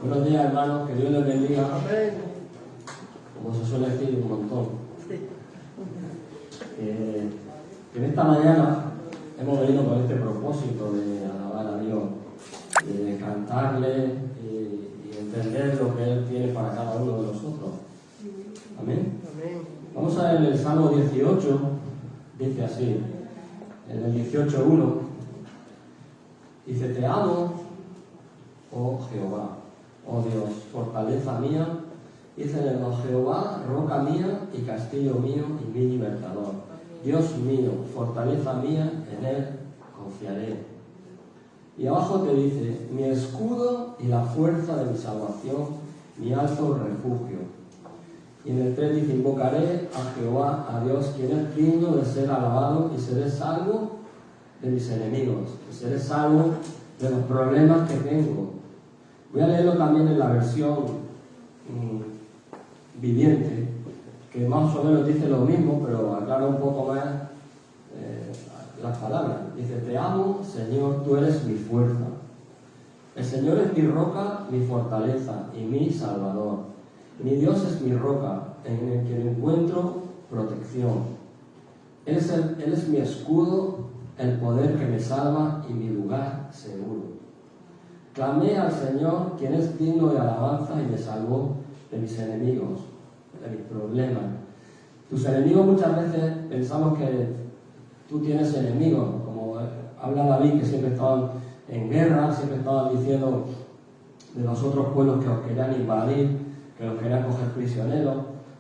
Buenos días, hermanos, que Dios les bendiga. Amén. Como se suele decir, un montón. En esta mañana hemos venido con este propósito de alabar a Dios, de cantarle y entender lo que Él tiene para cada uno de nosotros. Amén. Amén. Vamos a ver el Salmo 18, dice así, en el 18:1, dice: Te amo, oh Jehová, oh Dios, fortaleza mía. Dice: oh Jehová, roca mía y castillo mío y mi libertador. Dios mío, fortaleza mía, en Él confiaré. Y abajo te dice: mi escudo y la fuerza de mi salvación, mi alto refugio. Y en el 3 dice: invocaré a Jehová, a Dios, quien es digno de ser alabado, y seré salvo de mis enemigos, y seré salvo de los problemas que tengo. Voy a leerlo también en la versión viviente, que más o menos dice lo mismo, pero aclara un poco más las palabras. Dice: te amo, Señor, tú eres mi fuerza. El Señor es mi roca, mi fortaleza y mi salvador. Mi Dios es mi roca, en el que encuentro protección. Él es mi escudo, el poder que me salva y mi lugar seguro. Clamé al Señor, quien es digno de alabanza, y me salvó de mis enemigos, de mis problemas. Tus enemigos, muchas veces pensamos que tú tienes enemigos, como habla David, que siempre estaban en guerra, siempre estaban diciendo de los otros pueblos que os querían invadir, que os querían coger prisioneros,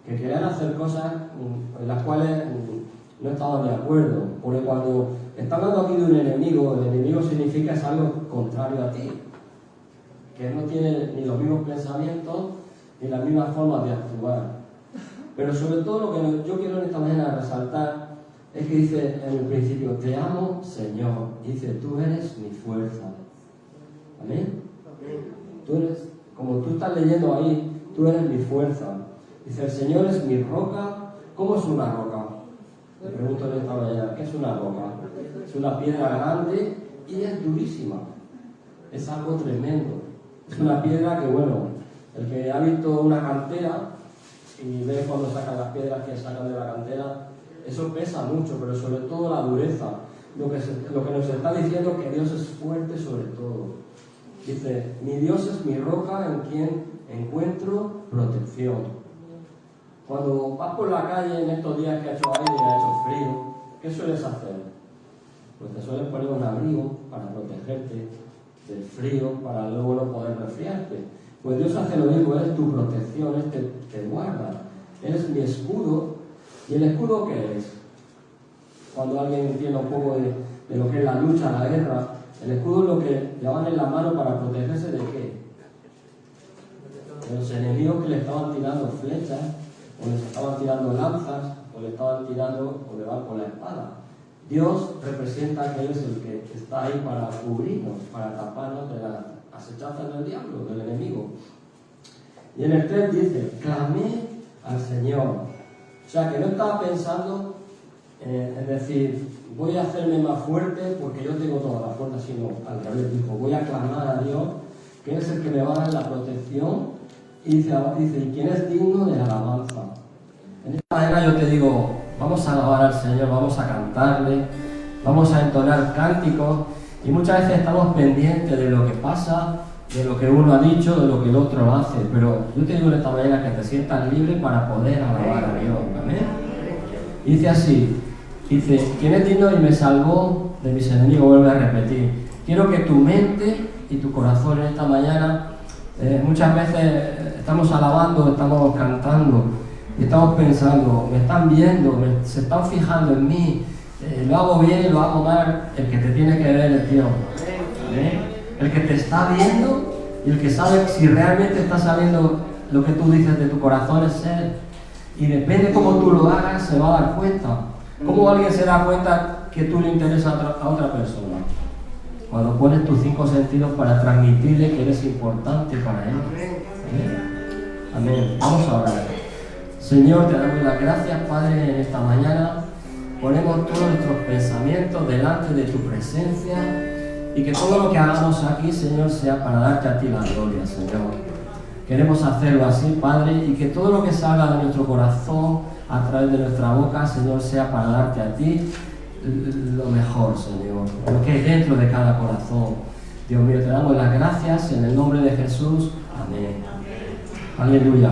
que querían hacer cosas en las cuales no estaban de acuerdo. Porque cuando está hablando aquí de un enemigo, el enemigo significa es algo contrario a ti, que no tiene ni los mismos pensamientos ni las mismas formas de actuar. Pero sobre todo lo que yo quiero en esta mañana resaltar es que dice en el principio: te amo, Señor. Dice: tú eres mi fuerza. Amén. Tú eres, como tú estás leyendo ahí, tú eres mi fuerza. Dice: el Señor es mi roca. ¿Cómo es una roca? Le pregunto en esta mañana: ¿qué es una roca? Es una piedra grande y es durísima. Es algo tremendo. Es una piedra que, bueno, el que ha visto una cantera y ve cuando sacan las piedras que sacan de la cantera, eso pesa mucho, pero sobre todo la dureza. Lo que nos está diciendo es que Dios es fuerte sobre todo. Dice: mi Dios es mi roca, en quien encuentro protección. Cuando vas por la calle en estos días que ha hecho aire y ha hecho frío, ¿qué sueles hacer? Pues te sueles poner un abrigo para protegerte del frío, para luego no poder resfriarte. Pues Dios hace lo mismo, Él es tu protección, Él te guarda. Él es mi escudo. ¿Y el escudo qué es? Cuando alguien entiende un poco de lo que es la lucha, la guerra, el escudo es lo que llevan en la mano para protegerse ¿de qué? De los enemigos que le estaban tirando flechas, o les estaban tirando lanzas, o le estaban tirando, o le van con la espada. Dios representa que Él es el que está ahí para cubrirnos, para taparnos de las acechanzas del diablo, del enemigo. Y en el 3 dice: clamé al Señor. O sea, que no estaba pensando en decir: voy a hacerme más fuerte porque yo tengo toda la fuerza, sino al revés. Dijo: voy a clamar a Dios, que es el que me va a dar la protección. Y dice: ¿y quién es digno de alabanza? En esta manera yo te digo: vamos a alabar al Señor, vamos a cantarle, vamos a entonar cánticos. Y muchas veces estamos pendientes de lo que pasa, de lo que uno ha dicho, de lo que el otro hace. Pero yo te digo en esta manera que te sientas libre para poder alabar a Dios. ¿Amén? Dice así: dice: ¿quién es digno y me salvó de mis enemigos? Vuelve a repetir. Quiero que tu mente y tu corazón en esta mañana, muchas veces estamos alabando, estamos cantando, y estamos pensando: me están viendo, se están fijando en mí, lo hago bien, lo hago mal. El que te tiene que ver es Dios. ¿Amén? El que te está viendo y el que sabe si realmente está sabiendo lo que tú dices de tu corazón es Él. Y depende cómo tú lo hagas, se va a dar cuenta. ¿Cómo alguien se da cuenta que tú le interesas a otra persona? Cuando pones tus 5 sentidos para transmitirle que eres importante para Él. Amén. Amén. Vamos a orar. Señor, te damos las gracias, Padre, en esta mañana. Ponemos todos nuestros pensamientos delante de tu presencia y que todo lo que hagamos aquí, Señor, sea para darte a ti la gloria, Señor. Queremos hacerlo así, Padre, y que todo lo que salga de nuestro corazón, a través de nuestra boca, Señor, sea para darte a ti lo mejor, Señor, lo que hay dentro de cada corazón. Dios mío, te damos las gracias en el nombre de Jesús. Amén. Aleluya.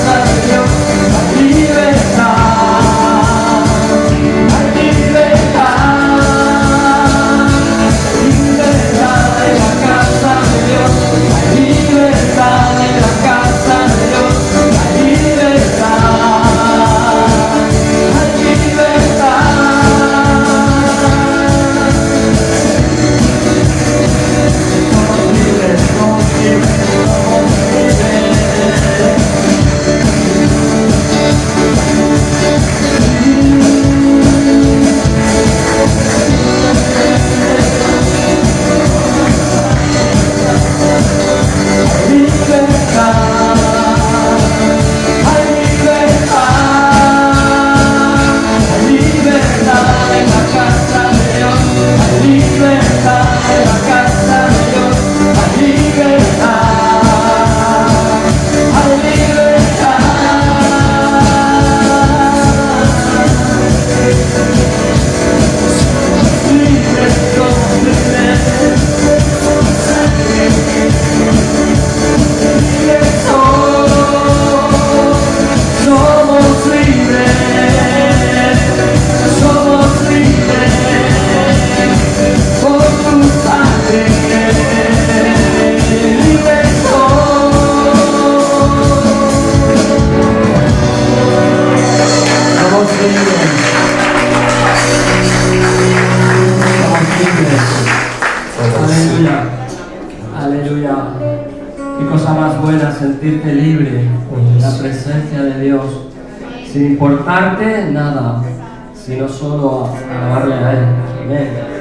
Libertad. Aleluya, aleluya. Qué cosa más buena sentirte libre en la presencia de Dios, sin importarte nada, sino solo alabarle a Él. Amén.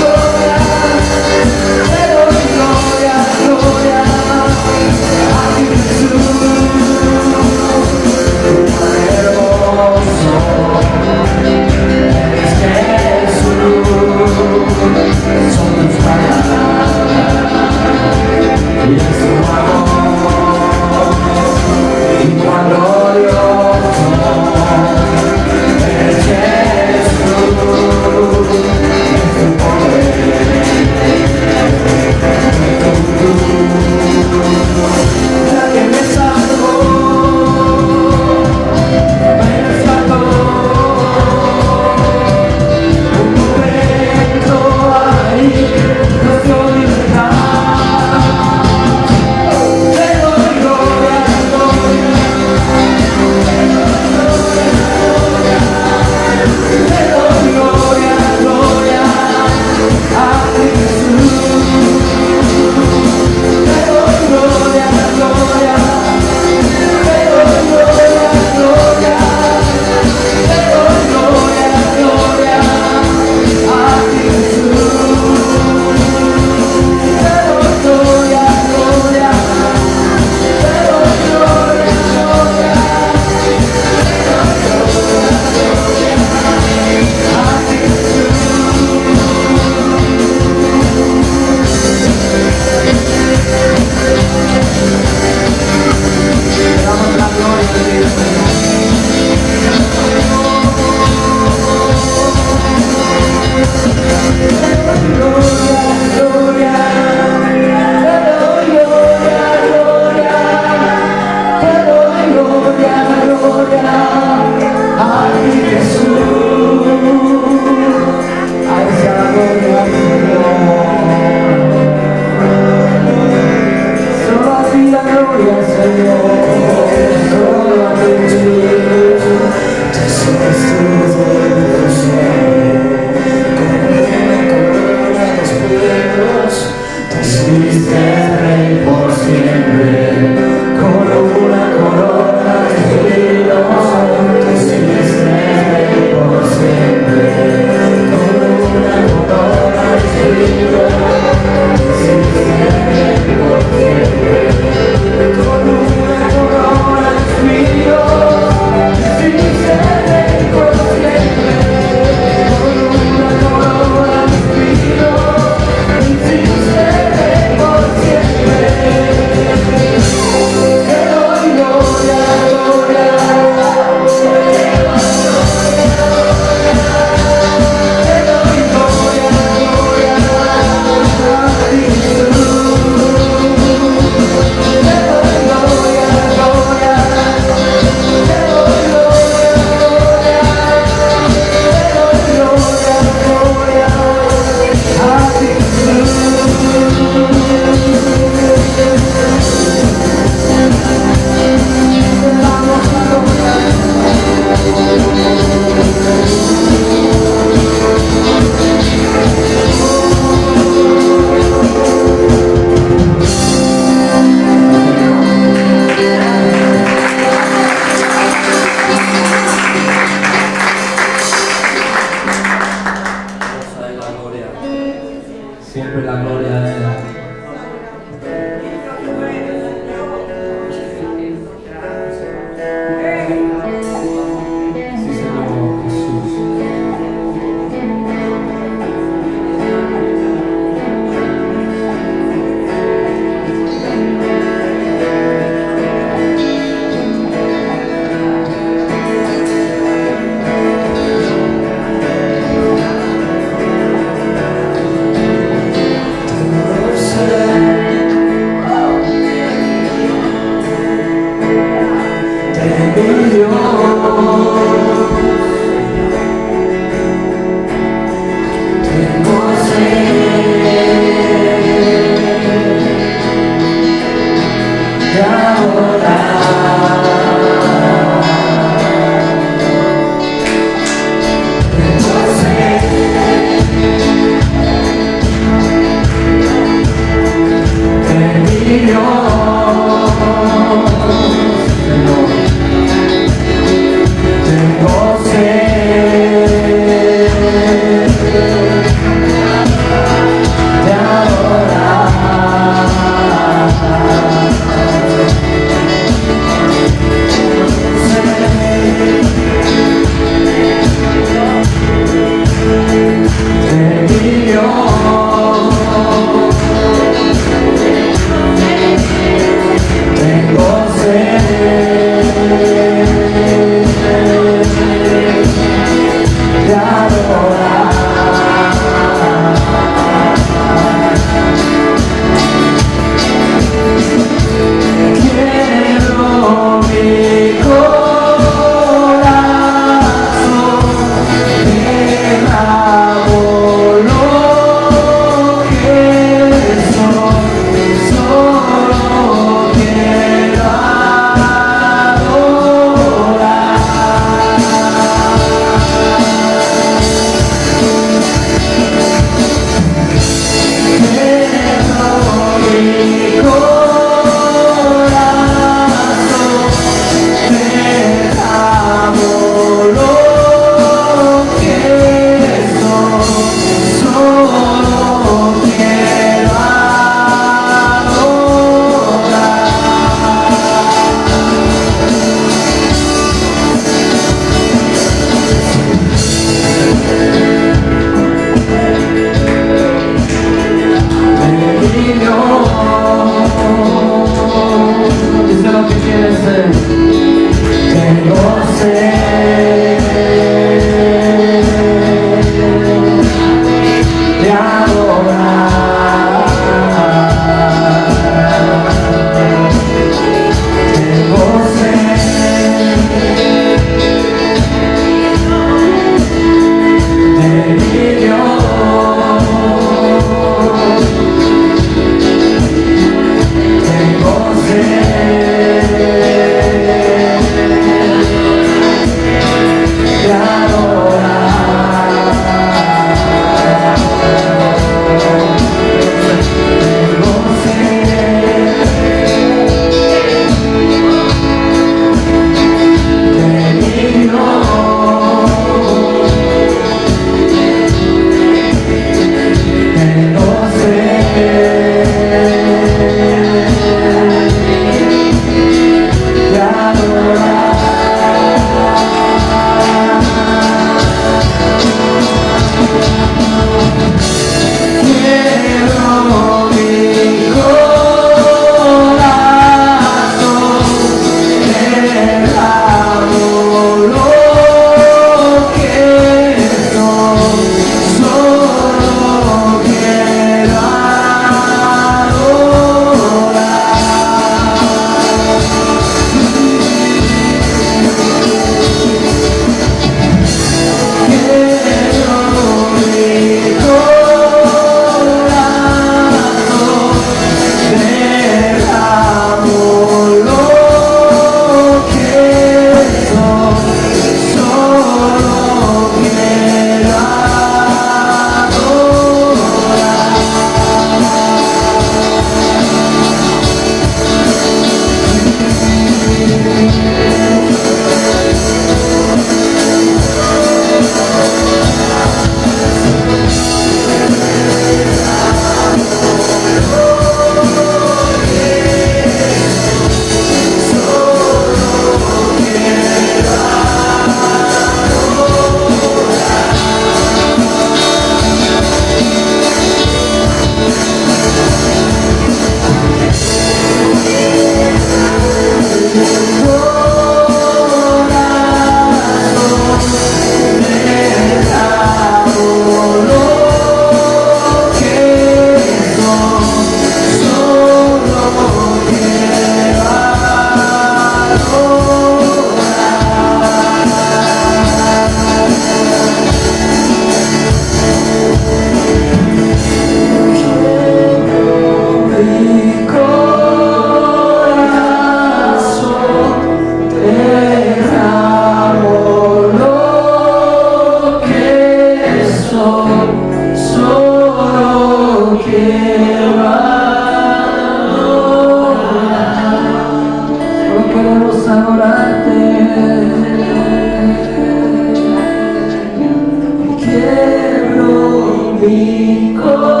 Mi corazón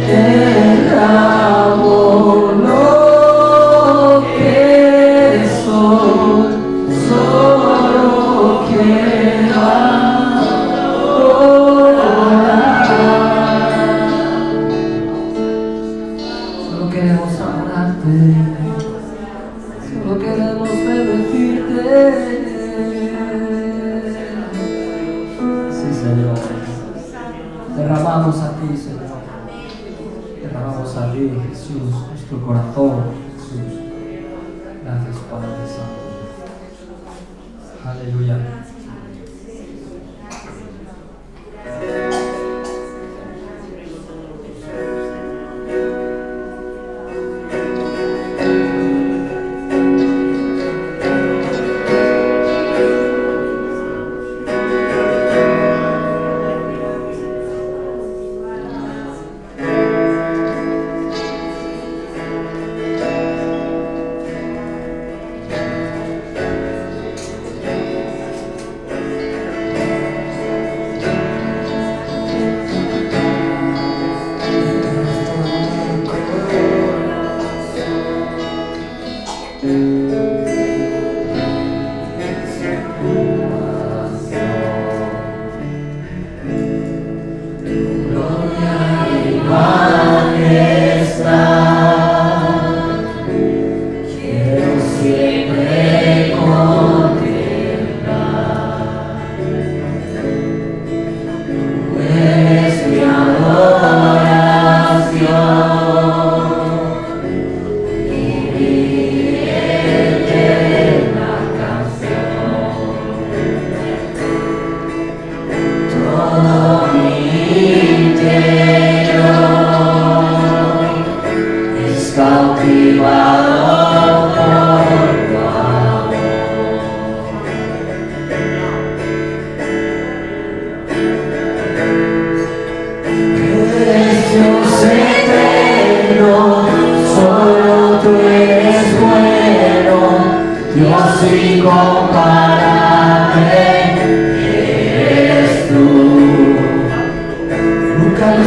derramo lo que soy, solo quiero adorar. Solo queremos adorarte, solo queremos bendecirte. Sí, Señor. Derramamos a ti, Señor. Derramamos a ti, Jesús, nuestro corazón, Jesús. Gracias, Padre Santo. Aleluya.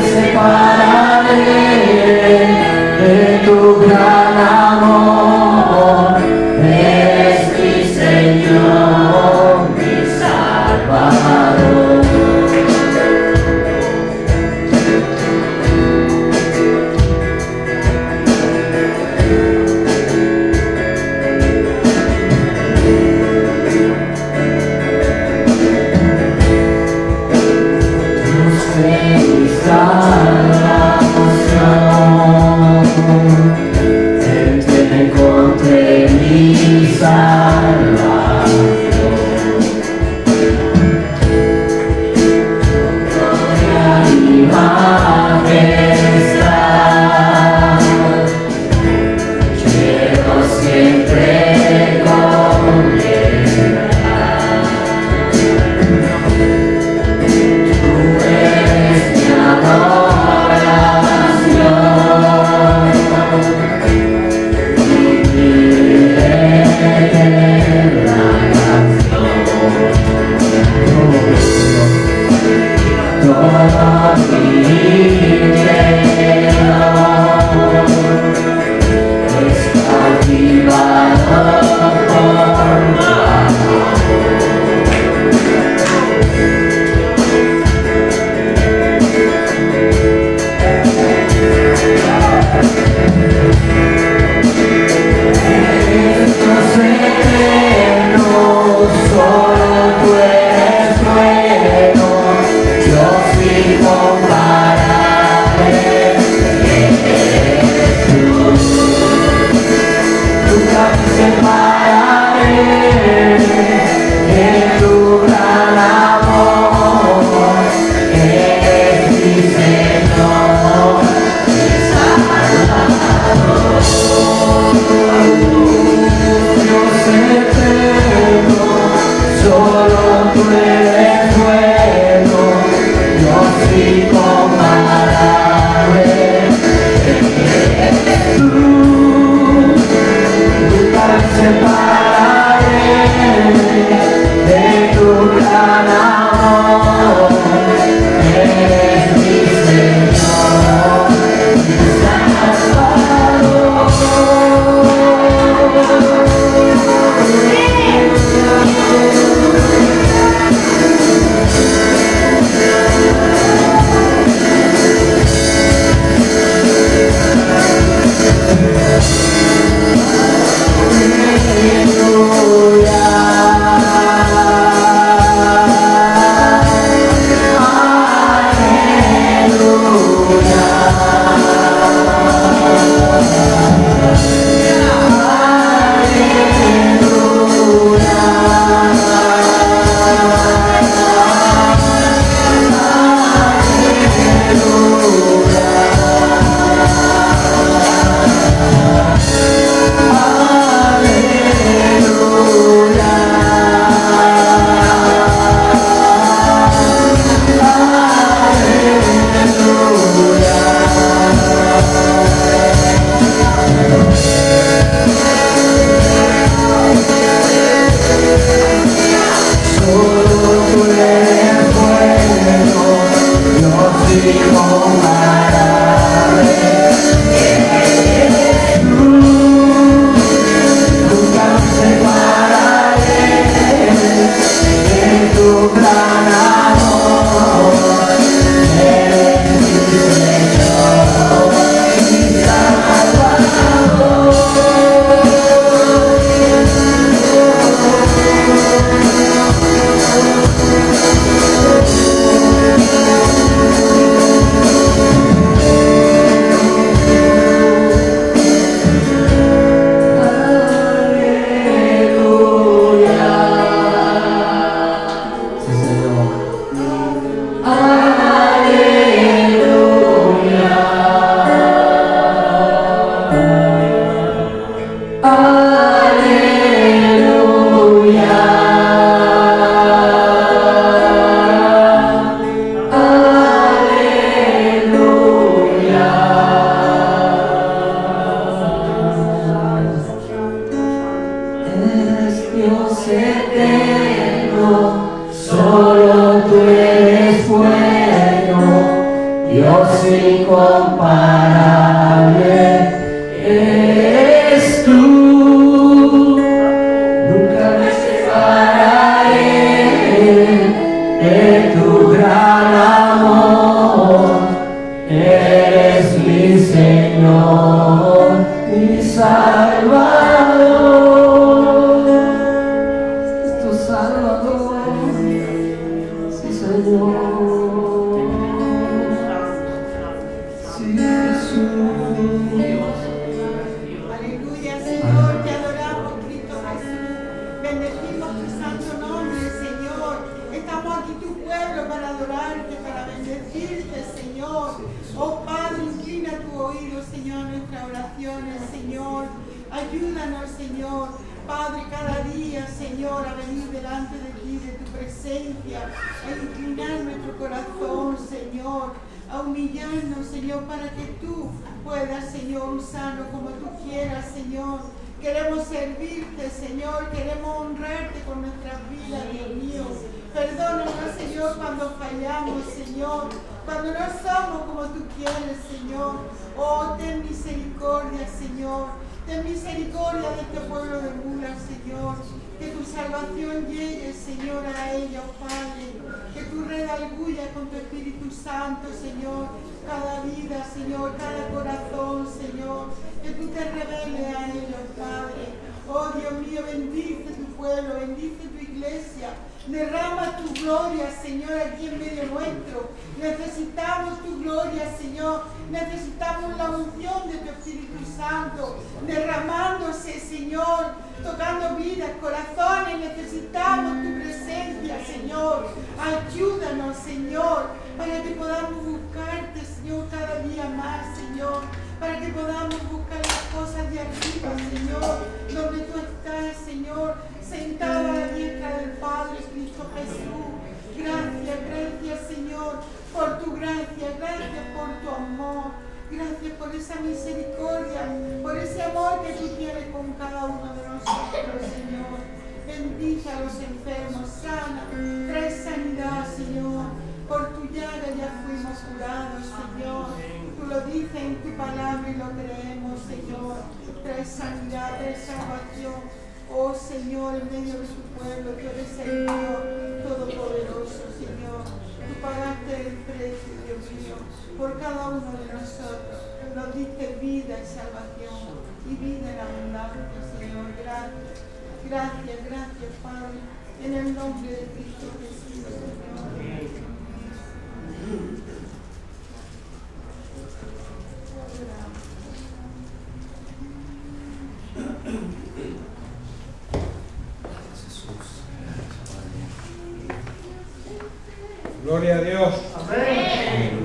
separaré de tu gran amor. Dios eterno, solo tú eres bueno, Dios incomparable eres tú. Nunca me separaré de tu gran amor, eres mi Señor, mi Salvador, es tu Salvador, sí Señor, sí Jesús. Aleluya, Señor, te adoramos, Cristo Jesús. Bendecimos tu santo nombre, Señor. Estamos aquí tu pueblo para adorarte, para bendecirte, Señor. Oh Padre, inclina tu oído, Señor, a nuestras oraciones, Señor. Ayúdanos, Señor. Padre, cada día, Señor, a venir delante de ti, de tu presencia, a inclinar nuestro corazón, Señor, a humillarnos, Señor, para que tú puedas, Señor, usarnos como tú quieras, Señor. Queremos servirte, Señor, queremos honrarte con nuestras vidas, Dios mío. Perdónanos, Señor, cuando fallamos, Señor, cuando no somos como tú quieres, Señor. Oh, ten misericordia, Señor. Ten misericordia de este pueblo de Mula, Señor. Que tu salvación llegue, Señor, a ellos, Padre. Que tú redargullas con tu Espíritu Santo, Señor, cada vida, Señor, cada corazón, Señor. Que tú te reveles a ellos, Padre. Oh, Dios mío, bendice tu pueblo, bendice tu iglesia. Derrama tu gloria, Señor, aquí en medio nuestro. Necesitamos tu gloria, Señor. Necesitamos la unción de tu Espíritu Santo derramándose, Señor, tocando vidas, corazones. Necesitamos tu presencia, Señor. Ayúdanos, Señor, para que podamos buscarte, Señor, cada día más, Señor. Para que podamos buscar las cosas de arriba, Señor, donde tú estás, Señor, sentado a la diestra del Padre, Cristo Jesús. Gracias, gracias, Señor, por tu gracia, gracias por tu amor, gracias por esa misericordia, por ese amor que tú tienes con cada uno de nosotros, Señor. Bendice a los enfermos, sana, trae sanidad, Señor. Por tu llaga ya fuimos curados, Señor. Tú lo dices en tu palabra y lo creemos, Señor. Trae sanidad, trae salvación. Oh Señor, en medio de tu pueblo, tú eres el Dios todopoderoso, Señor. Tú pagaste el precio, Dios mío, por cada uno de nosotros. Nos diste vida y salvación y vida en abundancia, Señor. Gracias, gracias, gracias, Padre. En el nombre de Cristo Jesús, Señor. Gloria a Dios. Amén.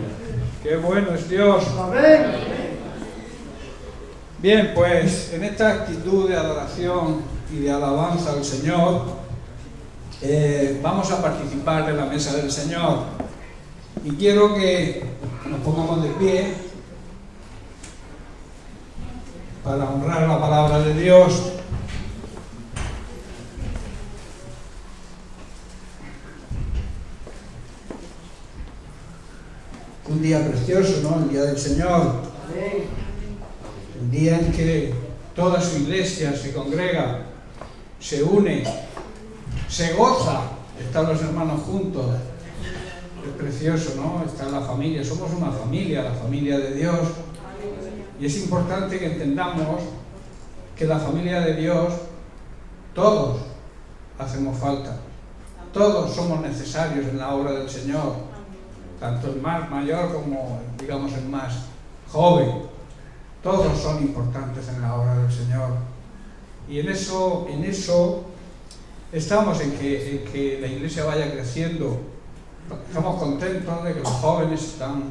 Qué bueno es Dios. Amén. Bien, pues en esta actitud de adoración y de alabanza al Señor, vamos a participar de la mesa del Señor. Y quiero que nos pongamos de pie para honrar la palabra de Dios. Un día precioso, ¿no? El día del Señor. Un día en que toda su iglesia se congrega, se une, se goza. Están los hermanos juntos. Es precioso, ¿no? Está la familia. Somos una familia, la familia de Dios. Y es importante que entendamos que la familia de Dios, todos hacemos falta. Todos somos necesarios en la obra del Señor. Tanto el más mayor como, digamos, el más joven. Todos son importantes en la obra del Señor. Y en eso estamos, en que la iglesia vaya creciendo. Estamos contentos de que los jóvenes están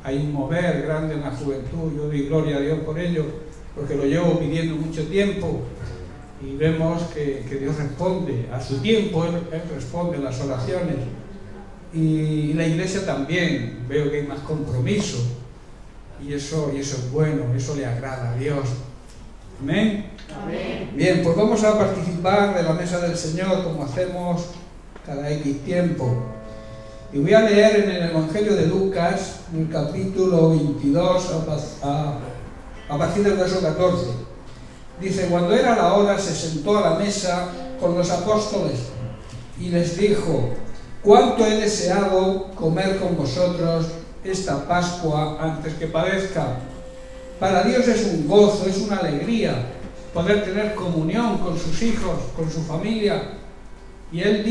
ahí en mover grande en la juventud. Yo doy gloria a Dios por ello, porque lo llevo pidiendo mucho tiempo. Y vemos que Dios responde a su tiempo, Él responde a las oraciones. Y la iglesia también, veo que hay más compromiso, y eso es bueno, eso le agrada a Dios. Amén. Amén. Bien, pues vamos a participar de la mesa del Señor como hacemos cada X tiempo. Y voy a leer en el Evangelio de Lucas, en el capítulo 22, a partir del verso 14. Dice: cuando era la hora, se sentó a la mesa con los apóstoles y les dijo: cuánto he deseado comer con vosotros esta Pascua antes que padezca. Para Dios es un gozo, es una alegría poder tener comunión con sus hijos, con su familia. Y Él le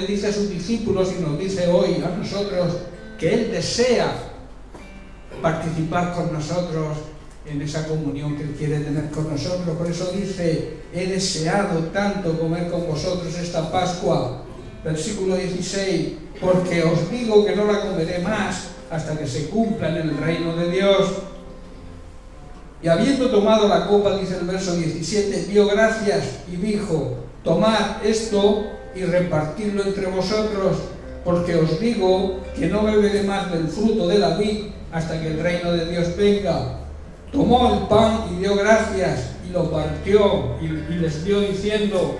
dice a sus discípulos y nos dice hoy a nosotros que Él desea participar con nosotros en esa comunión que Él quiere tener con nosotros. Por eso dice: he deseado tanto comer con vosotros esta Pascua. Versículo 16: porque os digo que no la comeré más hasta que se cumpla en el reino de Dios. Y habiendo tomado la copa, dice el verso 17, dio gracias y dijo: tomad esto y repartidlo entre vosotros, porque os digo que no beberé más del fruto de la vid hasta que el reino de Dios venga. Tomó el pan y dio gracias y lo partió y les dio diciendo: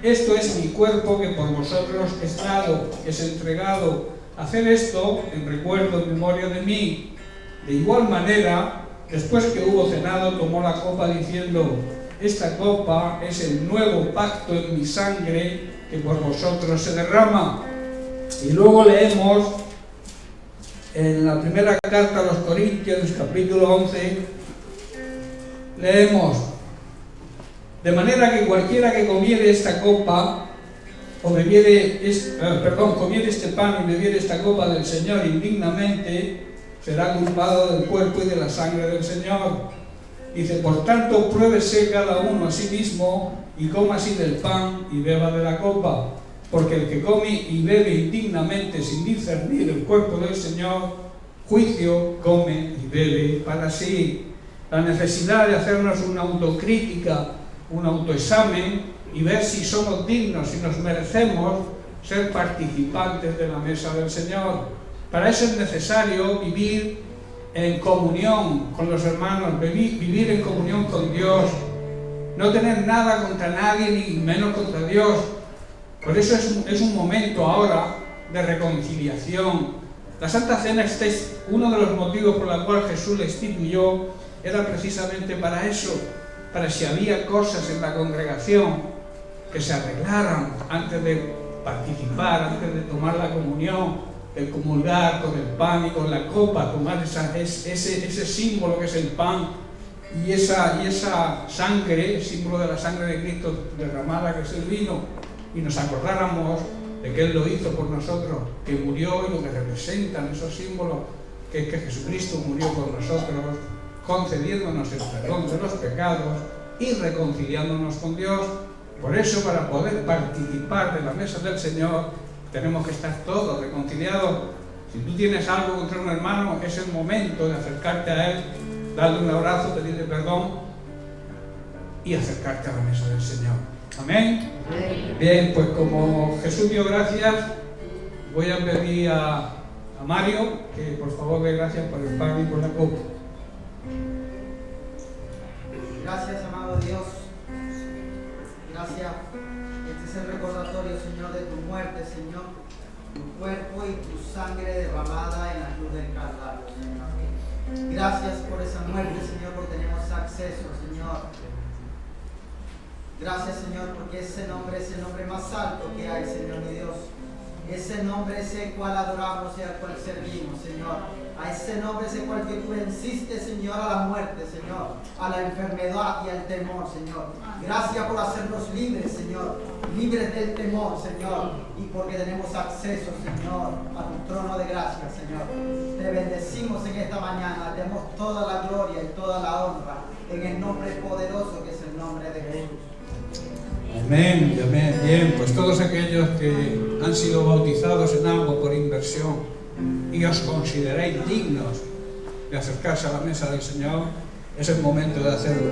esto es mi cuerpo que por vosotros es dado, es entregado. Haced esto en recuerdo, en memoria de mí. De igual manera, después que hubo cenado, tomó la copa diciendo: esta copa es el nuevo pacto en mi sangre que por vosotros se derrama. Y luego leemos en la primera carta a los Corintios, capítulo 11, leemos: de manera que cualquiera que comiere esta copa o comiere este pan y bebiere esta copa del Señor indignamente, será culpado del cuerpo y de la sangre del Señor. Dice: por tanto, pruébese cada uno a sí mismo y coma así del pan y beba de la copa. Porque el que come y bebe indignamente sin discernir el cuerpo del Señor, juicio come y bebe para sí. La necesidad de hacernos una autocrítica, un autoexamen y ver si somos dignos, si nos merecemos ser participantes de la mesa del Señor. Para eso es necesario vivir en comunión con los hermanos, vivir en comunión con Dios, no tener nada contra nadie ni menos contra Dios. Por eso es un momento ahora de reconciliación. La Santa Cena, uno de los motivos por los cuales Jesús la instituyó, era precisamente para eso, para si había cosas en la congregación que se arreglaran antes de participar, antes de tomar la comunión, de comulgar con el pan y con la copa, tomar ese símbolo que es el pan y esa sangre, símbolo de la sangre de Cristo derramada que es el vino, y nos acordáramos de que Él lo hizo por nosotros, que murió, y lo que representan esos símbolos, que es que Jesucristo murió por nosotros, concediéndonos el perdón de los pecados y reconciliándonos con Dios. Por eso, para poder participar de la mesa del Señor, tenemos que estar todos reconciliados. Si tú tienes algo contra un hermano, es el momento de acercarte a él, darle un abrazo, pedirle perdón y acercarte a la mesa del Señor. Amén. Bien, pues como Jesús dio gracias, voy a pedir a Mario que por favor dé gracias por el pan y por la copa. Gracias, amado Dios. Gracias. Este es el recordatorio, Señor, de tu muerte, Señor. Tu cuerpo y tu sangre derramada en la cruz del Calvario, Señor. Gracias por esa muerte, Señor, porque tenemos acceso, Señor. Gracias, Señor, porque ese nombre es el nombre más alto que hay, Señor mi Dios. Ese nombre es el cual adoramos y al cual servimos, Señor. A ese nombre es el cual que tú venciste, Señor, a la muerte, Señor, a la enfermedad y al temor, Señor. Gracias por hacernos libres, Señor, libres del temor, Señor, y porque tenemos acceso, Señor, a tu trono de gracia, Señor. Te bendecimos en esta mañana, te damos toda la gloria y toda la honra en el nombre poderoso que es el nombre de Jesús. Amén, amén. Bien, pues todos aquellos que han sido bautizados en agua por inmersión y os consideréis dignos de acercarse a la mesa del Señor, es el momento de hacerlo.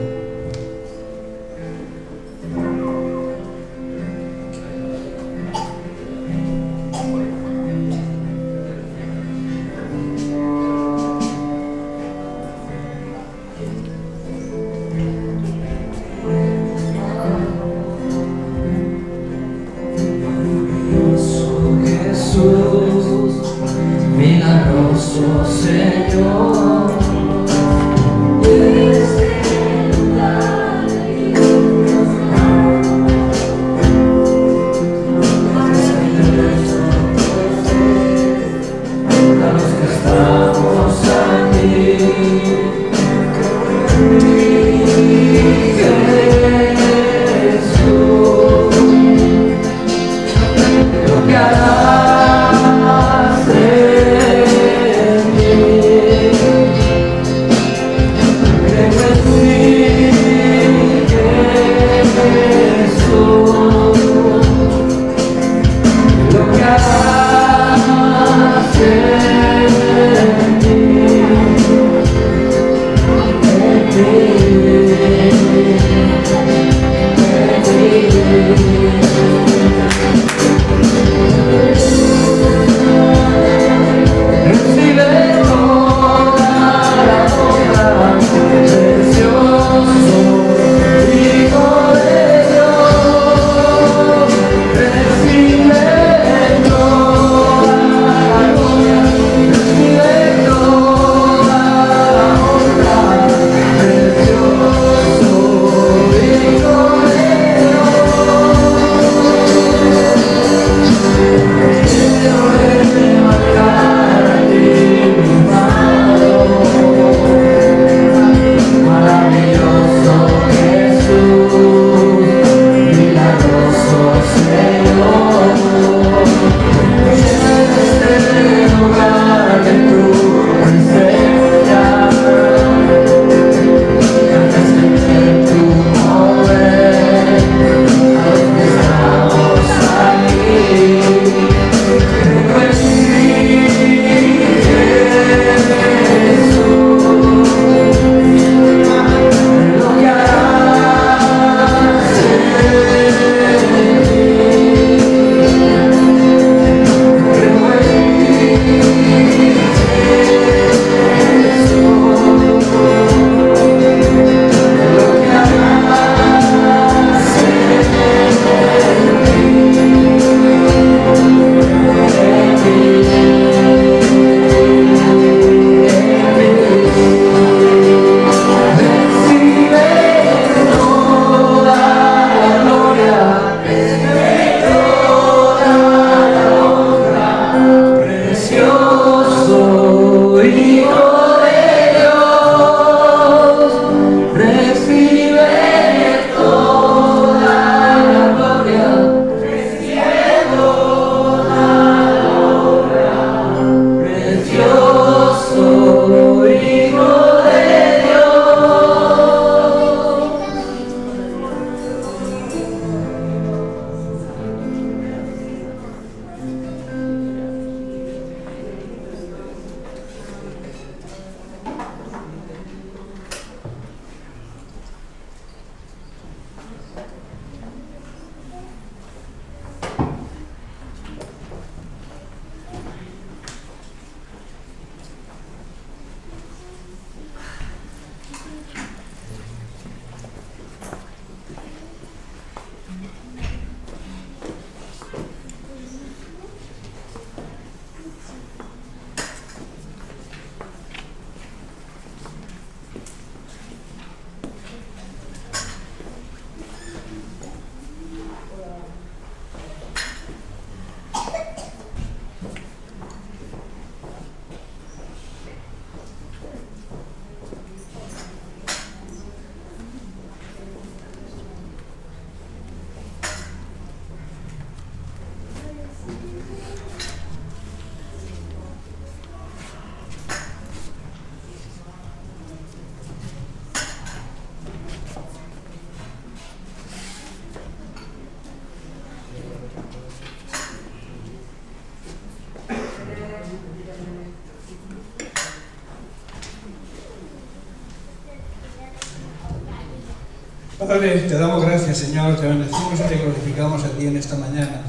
Padre, te damos gracias, Señor, te bendecimos y te glorificamos a ti en esta mañana.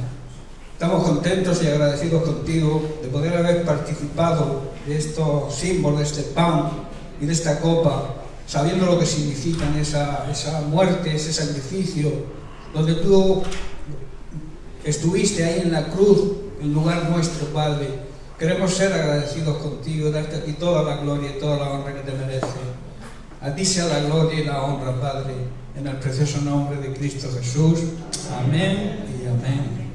Estamos contentos y agradecidos contigo de poder haber participado de estos símbolos, de este pan y de esta copa, sabiendo lo que significan esa muerte, ese sacrificio, donde tú estuviste ahí en la cruz, en lugar nuestro, Padre, Queremos ser agradecidos contigo, darte a ti toda la gloria y toda la honra que te merece. A ti sea la gloria y la honra, Padre, en el precioso nombre de Cristo Jesús. Amén y amén.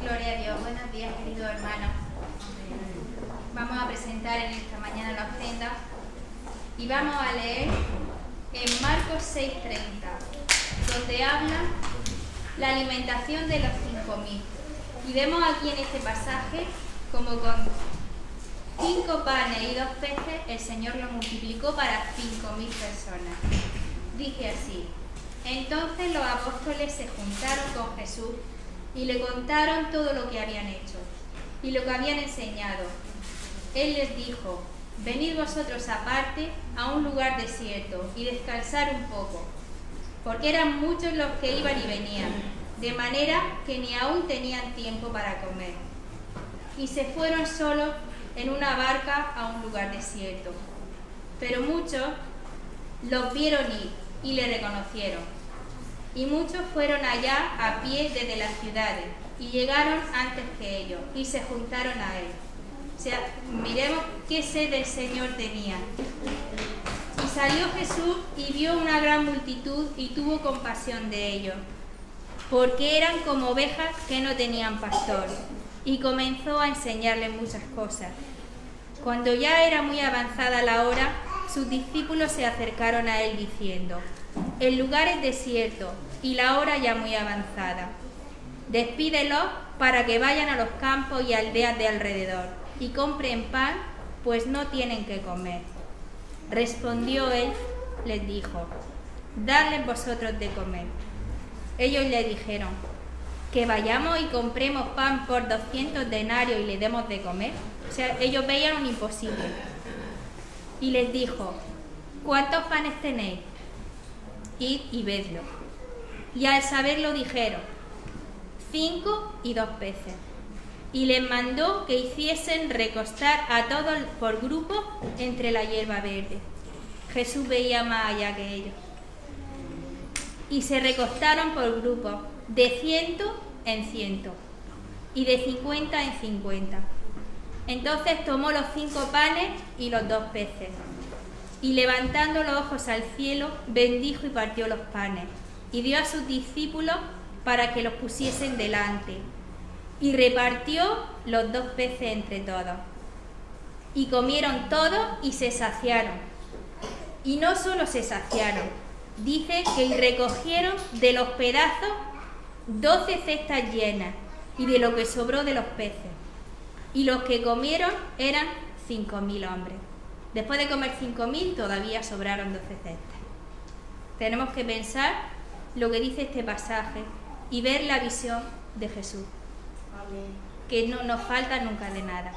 Gloria a Dios. Buenos días, queridos hermanos. Vamos a presentar en esta mañana la ofrenda y vamos a leer en Marcos 6:30, donde habla la alimentación de los 5.000. Y vemos aquí en este pasaje como con 5 panes y 2 peces el Señor lo multiplicó para 5.000 personas. Dice así: entonces los apóstoles se juntaron con Jesús y le contaron todo lo que habían hecho y lo que habían enseñado. Él les dijo: venid vosotros aparte a un lugar desierto y descansar un poco, porque eran muchos los que iban y venían, de manera que ni aún tenían tiempo para comer. Y se fueron solos en una barca a un lugar desierto. Pero muchos los vieron ir y le reconocieron. Y muchos fueron allá a pie desde las ciudades y llegaron antes que ellos y se juntaron a él. O sea, miremos qué sed el Señor tenía. Y salió Jesús y vio una gran multitud y tuvo compasión de ellos, porque eran como ovejas que no tenían pastor, y comenzó a enseñarles muchas cosas. Cuando ya era muy avanzada la hora, sus discípulos se acercaron a él diciendo: el lugar es desierto y la hora ya muy avanzada. Despídelos para que vayan a los campos y aldeas de alrededor y compren pan, pues no tienen que comer. Respondió él, les dijo: dadles vosotros de comer. Ellos le dijeron: que vayamos y compremos pan por 200 denarios y le demos de comer. O sea, ellos veían un imposible. Y les dijo: ¿cuántos panes tenéis? Id y vedlo. Y al saberlo dijeron: 5 y 2 peces. Y les mandó que hiciesen recostar a todos por grupo entre la hierba verde. Jesús veía más allá que ellos. Y se recostaron por grupos, de 100 en 100, y de 50 en 50. Entonces tomó los 5 panes y los 2 peces, y levantando los ojos al cielo, bendijo y partió los panes, y dio a sus discípulos para que los pusiesen delante, y repartió los 2 peces entre todos. Y comieron todos y se saciaron. Y no solo se saciaron, dice que recogieron de los pedazos 12 cestas llenas, y de lo que sobró de los peces. Y los que comieron eran 5.000 hombres. Después de comer 5.000 todavía sobraron 12 cestas. Tenemos que pensar lo que dice este pasaje y ver la visión de Jesús. Amén. Que no nos falta nunca de nada.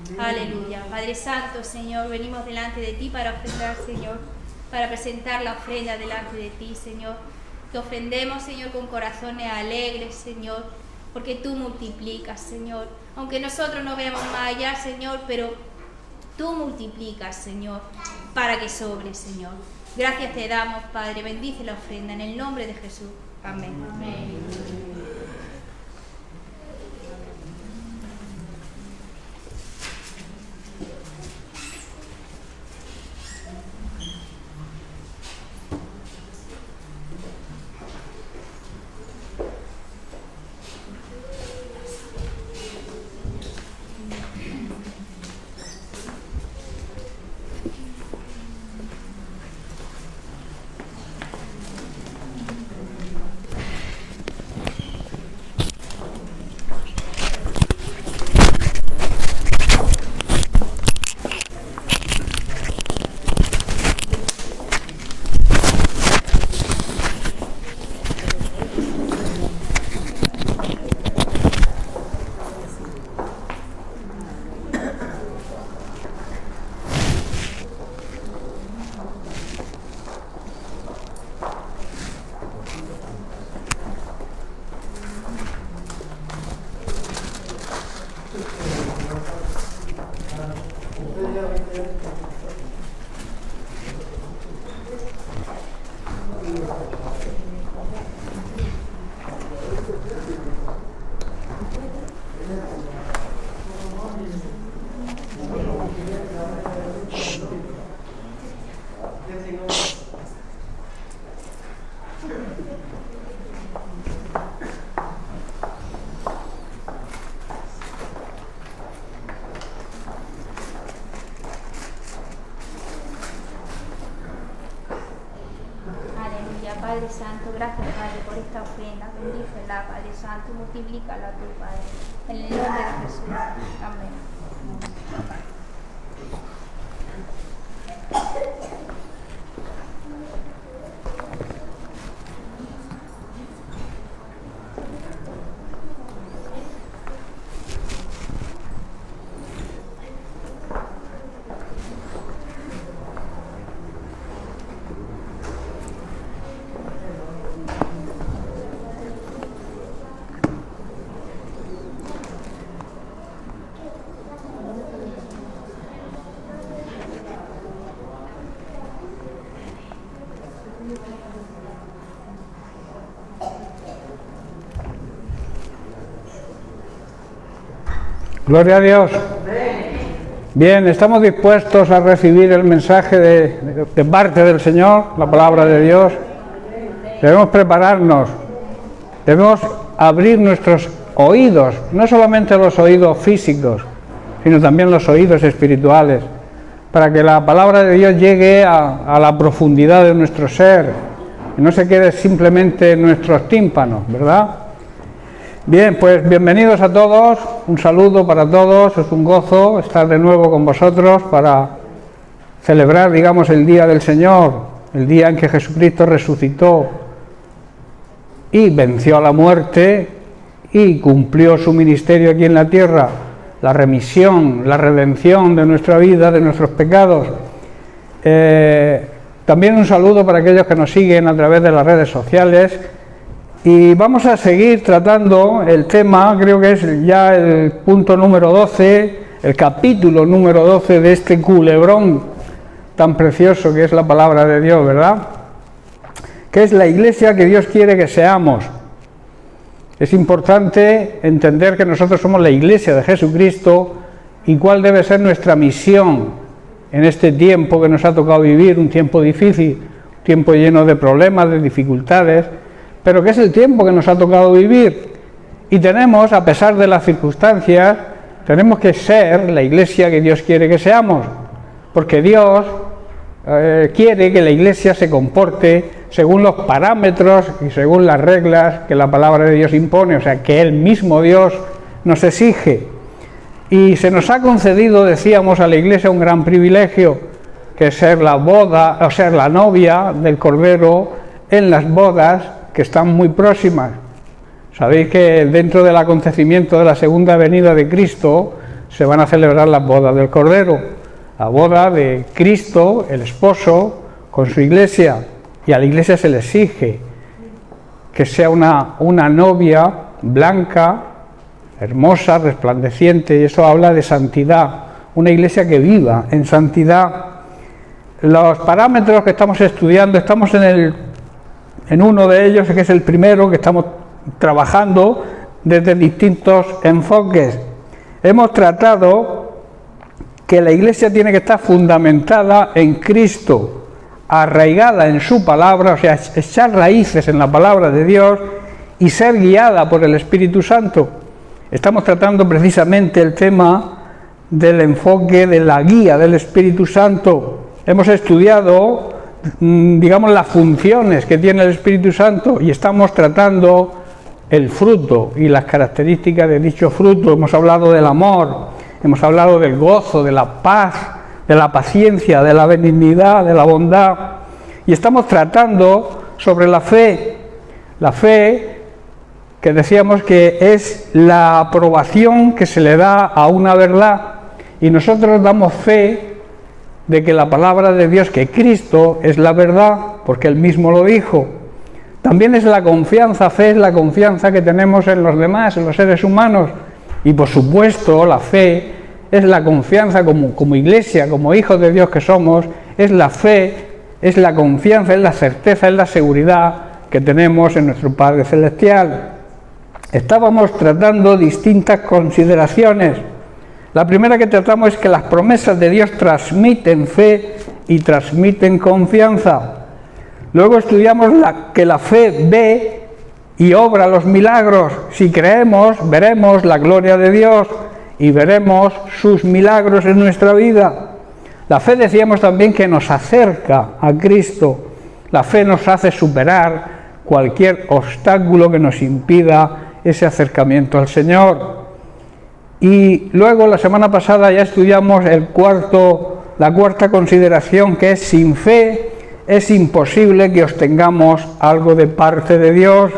Amén. Aleluya. Padre Santo, Señor, venimos delante de ti para ofrendar, Señor, para presentar la ofrenda delante de ti, Señor. Te ofrendemos, Señor, con corazones alegres, Señor, porque tú multiplicas, Señor. Aunque nosotros no veamos más allá, Señor, pero tú multiplicas, Señor, para que sobre, Señor. Gracias te damos, Padre. Bendice la ofrenda en el nombre de Jesús. Amén. Amén. Aleluya, Padre Santo, gracias Padre por esta ofrenda, bendícela Padre Santo, multiplícala tú Padre, en el nombre de Jesús, amén. Gloria a Dios. Bien, estamos dispuestos a recibir el mensaje de parte del Señor, la palabra de Dios. Debemos prepararnos, debemos abrir nuestros oídos, no solamente los oídos físicos, sino también los oídos espirituales, para que la palabra de Dios llegue a la profundidad de nuestro ser, y no se quede simplemente en nuestros tímpanos, ¿verdad? Bien, pues bienvenidos a todos, un saludo para todos, es un gozo estar de nuevo con vosotros para celebrar, digamos, el día del Señor, el día en que Jesucristo resucitó y venció a la muerte y cumplió su ministerio aquí en la tierra, la remisión, la redención de nuestra vida, de nuestros pecados. También un saludo para aquellos que nos siguen a través de las redes sociales. Y vamos a seguir tratando el tema, creo que es ya el punto número 12, el capítulo número 12 de este culebrón tan precioso que es la palabra de Dios, ¿verdad? Que es la iglesia que Dios quiere que seamos. Es importante entender que nosotros somos la iglesia de Jesucristo y cuál debe ser nuestra misión en este tiempo que nos ha tocado vivir, un tiempo difícil, un tiempo lleno de problemas, de dificultades, pero que es el tiempo que nos ha tocado vivir. Y tenemos, a pesar de las circunstancias, tenemos que ser la iglesia que Dios quiere que seamos, porque Dios quiere que la iglesia se comporte según los parámetros y según las reglas que la palabra de Dios impone, o sea, que Él mismo Dios nos exige. Y se nos ha concedido, decíamos, a la iglesia un gran privilegio, que es ser la boda, o ser la novia del Cordero en las bodas que están muy próximas. Sabéis que dentro del acontecimiento de la segunda venida de Cristo se van a celebrar las bodas del Cordero, la boda de Cristo, el esposo, con su iglesia, y a la iglesia se le exige que sea una novia blanca, hermosa, resplandeciente, y eso habla de santidad, una iglesia que viva en santidad. Los parámetros que estamos estudiando, estamos en uno de ellos, que es el primero, que estamos trabajando desde distintos enfoques. Hemos tratado que la iglesia tiene que estar fundamentada en Cristo, arraigada en su palabra, o sea, echar raíces en la palabra de Dios y ser guiada por el Espíritu Santo. Estamos tratando precisamente el tema del enfoque de la guía del Espíritu Santo. Hemos estudiado, digamos, las funciones que tiene el Espíritu Santo y estamos tratando el fruto y las características de dicho fruto. Hemos hablado del amor, hemos hablado del gozo, de la paz, de la paciencia, de la benignidad, de la bondad, y estamos tratando sobre la fe que decíamos que es la aprobación que se le da a una verdad, y nosotros damos fe de que la palabra de Dios, que Cristo es la verdad, porque Él mismo lo dijo. También es la confianza, fe es la confianza que tenemos en los demás, en los seres humanos, y por supuesto la fe es la confianza como iglesia, como hijos de Dios que somos, es la fe, es la confianza, es la certeza, es la seguridad que tenemos en nuestro Padre Celestial. Estábamos tratando distintas consideraciones. La primera que tratamos es que las promesas de Dios transmiten fe y transmiten confianza. Luego estudiamos que la fe ve y obra los milagros. Si creemos, veremos la gloria de Dios y veremos sus milagros en nuestra vida. La fe, decíamos también, que nos acerca a Cristo. La fe nos hace superar cualquier obstáculo que nos impida ese acercamiento al Señor. Y luego la semana pasada ya estudiamos la cuarta consideración, que es: sin fe es imposible que obtengamos algo de parte de Dios.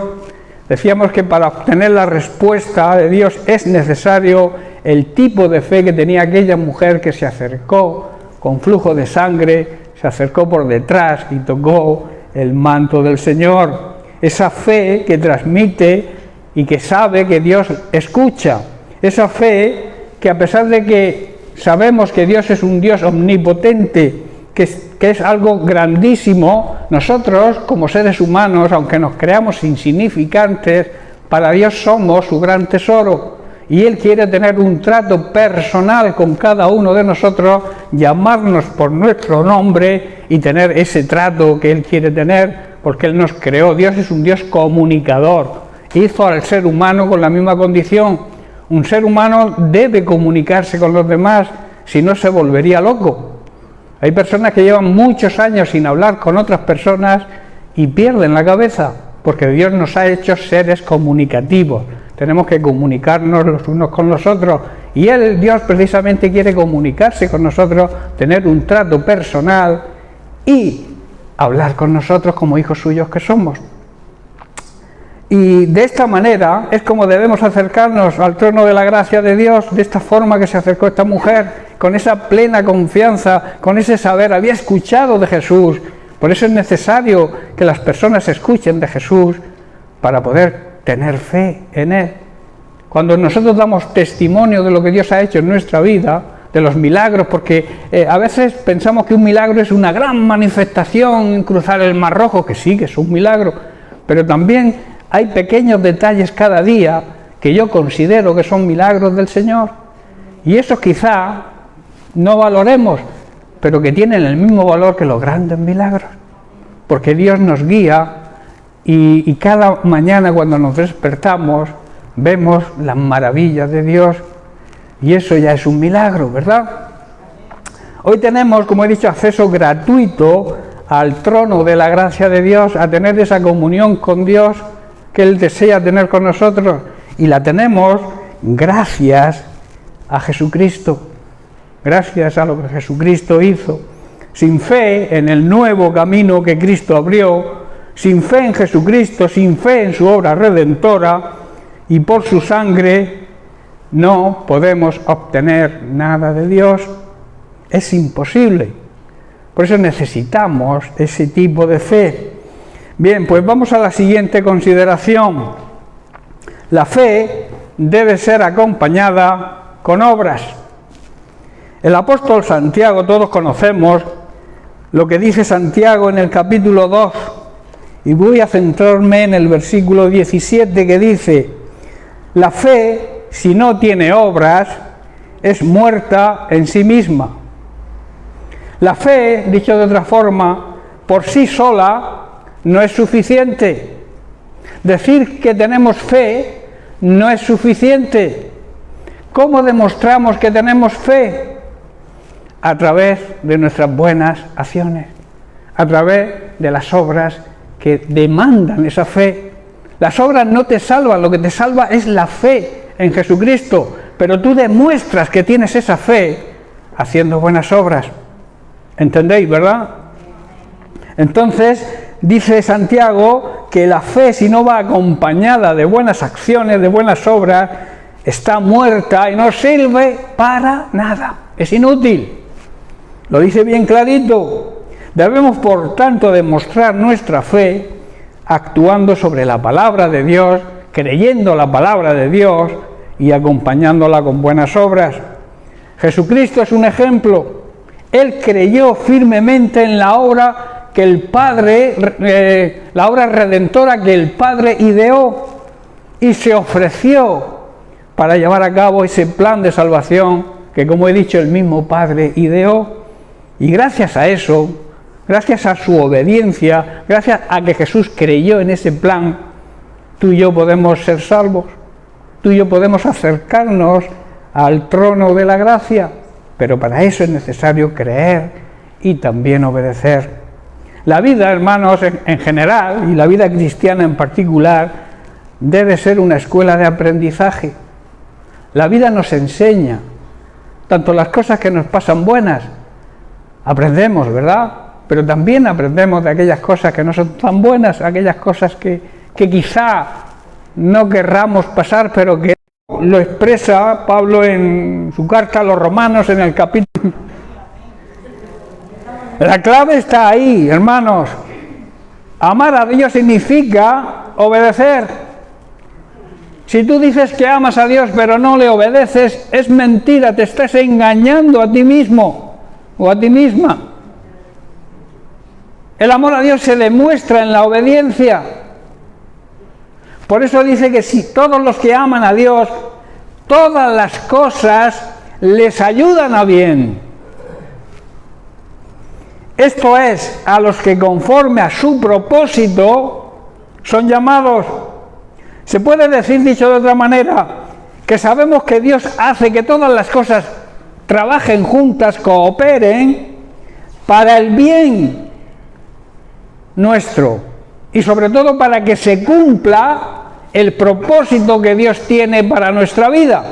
Decíamos que para obtener la respuesta de Dios es necesario el tipo de fe que tenía aquella mujer que se acercó con flujo de sangre, se acercó por detrás y tocó el manto del Señor. Esa fe que transmite y que sabe que Dios escucha. Esa fe que, a pesar de que sabemos que Dios es un Dios omnipotente, que es algo grandísimo, nosotros como seres humanos, aunque nos creamos insignificantes, para Dios somos su gran tesoro. Y Él quiere tener un trato personal con cada uno de nosotros, llamarnos por nuestro nombre y tener ese trato que Él quiere tener, porque Él nos creó. Dios es un Dios comunicador. Hizo al ser humano con la misma condición. Un ser humano debe comunicarse con los demás, si no se volvería loco. Hay personas que llevan muchos años sin hablar con otras personas y pierden la cabeza, porque Dios nos ha hecho seres comunicativos. Tenemos que comunicarnos los unos con los otros, y Dios precisamente quiere comunicarse con nosotros, tener un trato personal y hablar con nosotros como hijos suyos que somos. Y de esta manera es como debemos acercarnos al trono de la gracia de Dios, de esta forma que se acercó esta mujer, con esa plena confianza, con ese saber, había escuchado de Jesús. Por eso es necesario que las personas escuchen de Jesús para poder tener fe en Él. Cuando nosotros damos testimonio de lo que Dios ha hecho en nuestra vida, de los milagros, porque a veces pensamos que un milagro es una gran manifestación en cruzar el Mar Rojo, que sí, que es un milagro, pero también hay pequeños detalles cada día que yo considero que son milagros del Señor, y esos quizá no valoremos, pero que tienen el mismo valor que los grandes milagros, porque Dios nos guía y cada mañana cuando nos despertamos vemos las maravillas de Dios, y eso ya es un milagro, ¿verdad? Hoy tenemos, como he dicho, acceso gratuito al trono de la gracia de Dios, a tener esa comunión con Dios que Él desea tener con nosotros, y la tenemos gracias a Jesucristo, gracias a lo que Jesucristo hizo. Sin fe en el nuevo camino que Cristo abrió, sin fe en Jesucristo, sin fe en su obra redentora y por su sangre, no podemos obtener nada de Dios. Es imposible. Por eso necesitamos ese tipo de fe. Bien, pues vamos a la siguiente consideración. La fe debe ser acompañada con obras. El apóstol Santiago, todos conocemos lo que dice Santiago en el capítulo 2, y voy a centrarme en el versículo 17, que dice: la fe, si no tiene obras, es muerta en sí misma. La fe, dicho de otra forma, por sí sola no es suficiente. Decir que tenemos fe no es suficiente. ¿Cómo demostramos que tenemos fe? A través de nuestras buenas acciones, a través de las obras que demandan esa fe. Las obras no te salvan, lo que te salva es la fe en Jesucristo, pero tú demuestras que tienes esa fe haciendo buenas obras. ¿Entendéis, verdad? Entonces, dice Santiago que la fe, si no va acompañada de buenas acciones, de buenas obras, está muerta y no sirve para nada, es inútil. Lo dice bien clarito. Debemos, por tanto, demostrar nuestra fe actuando sobre la palabra de Dios, creyendo la palabra de Dios y acompañándola con buenas obras. Jesucristo es un ejemplo. Él creyó firmemente en la obra que el Padre, la obra redentora que el Padre ideó, y se ofreció para llevar a cabo ese plan de salvación que, como he dicho, el mismo Padre ideó. Y gracias a eso, gracias a su obediencia, gracias a que Jesús creyó en ese plan, tú y yo podemos ser salvos, tú y yo podemos acercarnos al trono de la gracia, pero para eso es necesario creer y también obedecer. La vida, hermanos, en general, y la vida cristiana en particular, debe ser una escuela de aprendizaje. La vida nos enseña, tanto las cosas que nos pasan buenas, aprendemos, ¿verdad? Pero también aprendemos de aquellas cosas que no son tan buenas, aquellas cosas que quizá no querramos pasar, pero que lo expresa Pablo en su carta a los Romanos en el capítulo. La clave está ahí, hermanos. Amar a Dios significa obedecer. Si tú dices que amas a Dios pero no le obedeces, es mentira, te estás engañando a ti mismo o a ti misma. El amor a Dios se demuestra en la obediencia. Por eso dice que si todos los que aman a Dios, todas las cosas les ayudan a bien. Esto es, a los que conforme a su propósito son llamados. Se puede decir, dicho de otra manera, que sabemos que Dios hace que todas las cosas trabajen juntas, cooperen para el bien nuestro y sobre todo para que se cumpla el propósito que Dios tiene para nuestra vida.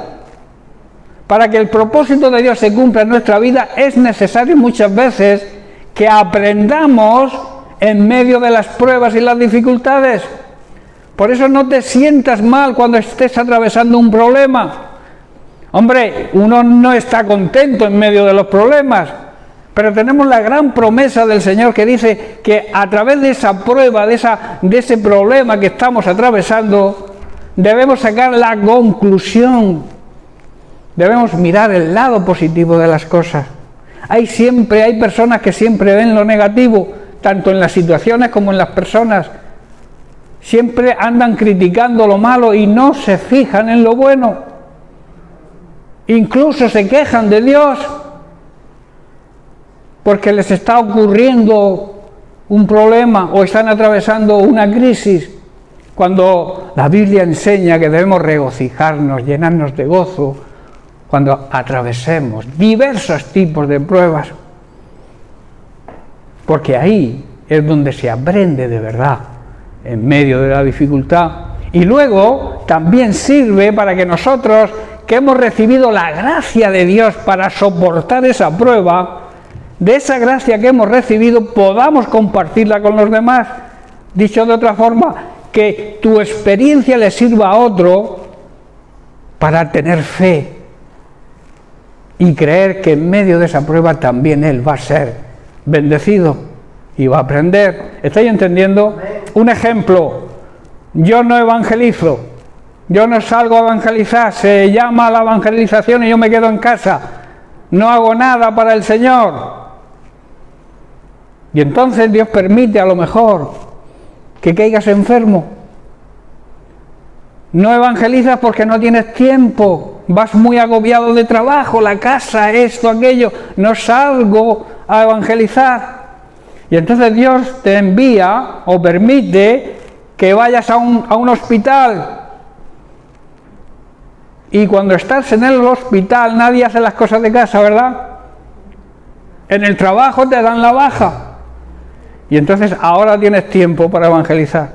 Para que el propósito de Dios se cumpla en nuestra vida es necesario muchas veces que aprendamos en medio de las pruebas y las dificultades. Por eso no te sientas mal cuando estés atravesando un problema. Hombre, uno no está contento en medio de los problemas, pero tenemos la gran promesa del Señor que dice que a través de esa prueba, de ese problema que estamos atravesando, debemos sacar la conclusión. Debemos mirar el lado positivo de las cosas. Hay personas que siempre ven lo negativo, tanto en las situaciones como en las personas. Siempre andan criticando lo malo y no se fijan en lo bueno. Incluso se quejan de Dios porque les está ocurriendo un problema o están atravesando una crisis, cuando la Biblia enseña que debemos regocijarnos, llenarnos de gozo cuando atravesemos diversos tipos de pruebas, porque ahí es donde se aprende de verdad, en medio de la dificultad. Y luego también sirve para que nosotros, que hemos recibido la gracia de Dios para soportar esa prueba, de esa gracia que hemos recibido podamos compartirla con los demás. Dicho de otra forma, que tu experiencia le sirva a otro para tener fe y creer que en medio de esa prueba también él va a ser bendecido y va a aprender. ¿Estáis entendiendo? Un ejemplo: yo no evangelizo, yo no salgo a evangelizar, se llama a la evangelización y yo me quedo en casa, no hago nada para el Señor. Y entonces Dios permite a lo mejor que caigas enfermo. No evangelizas porque no tienes tiempo, vas muy agobiado de trabajo, la casa, esto, aquello, no salgo a evangelizar. Y entonces Dios te envía o permite que vayas a un hospital. Y cuando estás en el hospital nadie hace las cosas de casa, ¿verdad? En el trabajo te dan la baja. Y entonces ahora tienes tiempo para evangelizar.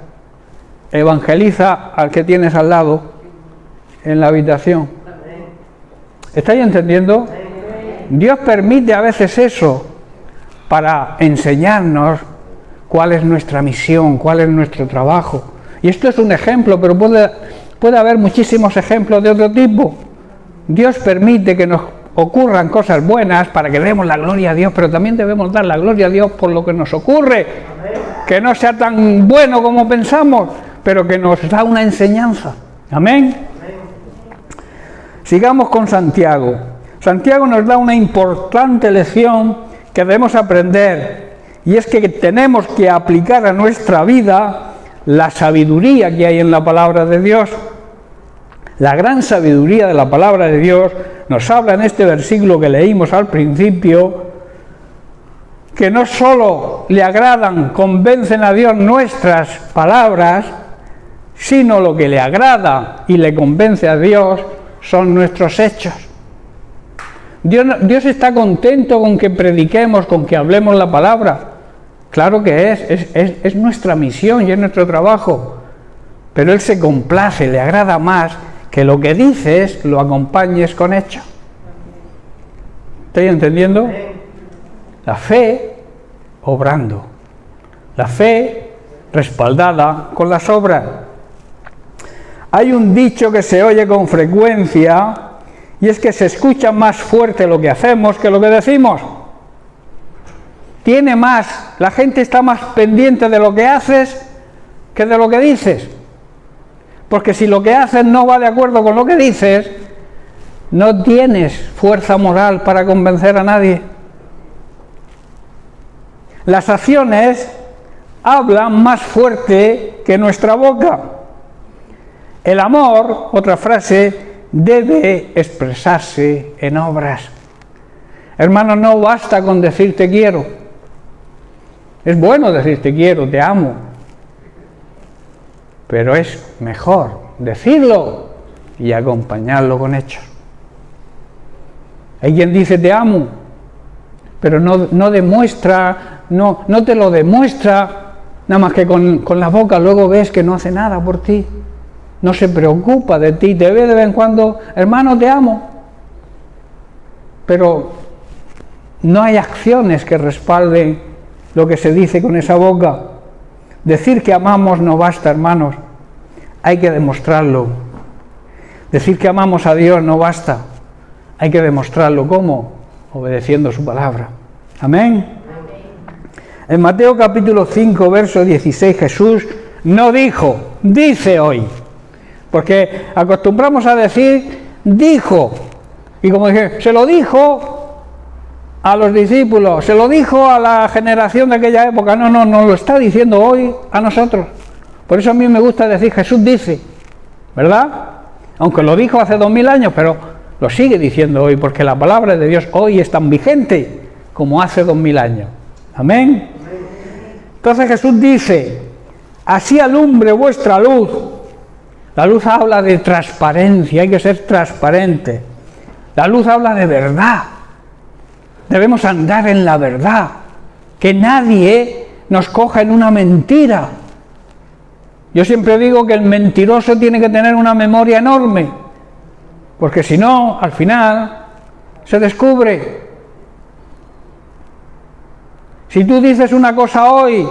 Evangeliza al que tienes al lado en la habitación. ¿Estáis entendiendo? Dios permite a veces eso para enseñarnos cuál es nuestra misión, cuál es nuestro trabajo. Y esto es un ejemplo, pero puede haber muchísimos ejemplos de otro tipo. Dios permite que nos ocurran cosas buenas para que demos la gloria a Dios, pero también debemos dar la gloria a Dios por lo que nos ocurre. Que no sea tan bueno como pensamos, pero que nos da una enseñanza. Amén. Sigamos con Santiago. Santiago nos da una importante lección que debemos aprender, y es que tenemos que aplicar a nuestra vida la sabiduría que hay en la palabra de Dios. La gran sabiduría de la palabra de Dios nos habla en este versículo que leímos al principio, que no solo le agradan, convencen a Dios nuestras palabras, sino lo que le agrada y le convence a Dios son nuestros hechos. Dios está contento con que prediquemos, con que hablemos la palabra. Claro que es nuestra misión y es nuestro trabajo, pero Él se complace, le agrada más que lo que dices lo acompañes con hechos. ¿Estáis entendiendo? La fe obrando, la fe respaldada con las obras. Hay un dicho que se oye con frecuencia, y es que se escucha más fuerte lo que hacemos que lo que decimos. Tiene más, la gente está más pendiente de lo que haces que de lo que dices. Porque si lo que haces no va de acuerdo con lo que dices, no tienes fuerza moral para convencer a nadie. Las acciones hablan más fuerte que nuestra boca. El amor, otra frase, debe expresarse en obras. Hermano, no basta con decir te quiero. Es bueno decir te quiero, te amo, pero es mejor decirlo y acompañarlo con hechos. Hay quien dice te amo, pero no demuestra, no te lo demuestra, nada más que con la boca. Luego ves que no hace nada por ti, no se preocupa de ti, te ve de vez en cuando, hermano te amo, pero no hay acciones que respalden lo que se dice con esa boca. Decir que amamos no basta, hermanos, hay que demostrarlo. Decir que amamos a Dios no basta, hay que demostrarlo. ¿Cómo? Obedeciendo su palabra. Amén. En Mateo capítulo 5, verso 16, Jesús no dijo, dice hoy, porque acostumbramos a decir dijo, y como dije, se lo dijo a los discípulos, se lo dijo a la generación de aquella época. No, lo está diciendo hoy a nosotros. Por eso a mí me gusta decir Jesús dice, ¿verdad? Aunque lo dijo hace 2000 años, pero lo sigue diciendo hoy, porque la palabra de Dios hoy es tan vigente como hace 2000 años. Amén. Entonces Jesús dice, así alumbre vuestra luz. La luz habla de transparencia, hay que ser transparente. La luz habla de verdad. Debemos andar en la verdad, que nadie nos coja en una mentira. Yo siempre digo que el mentiroso tiene que tener una memoria enorme, porque si no, al final se descubre. Si tú dices una cosa hoy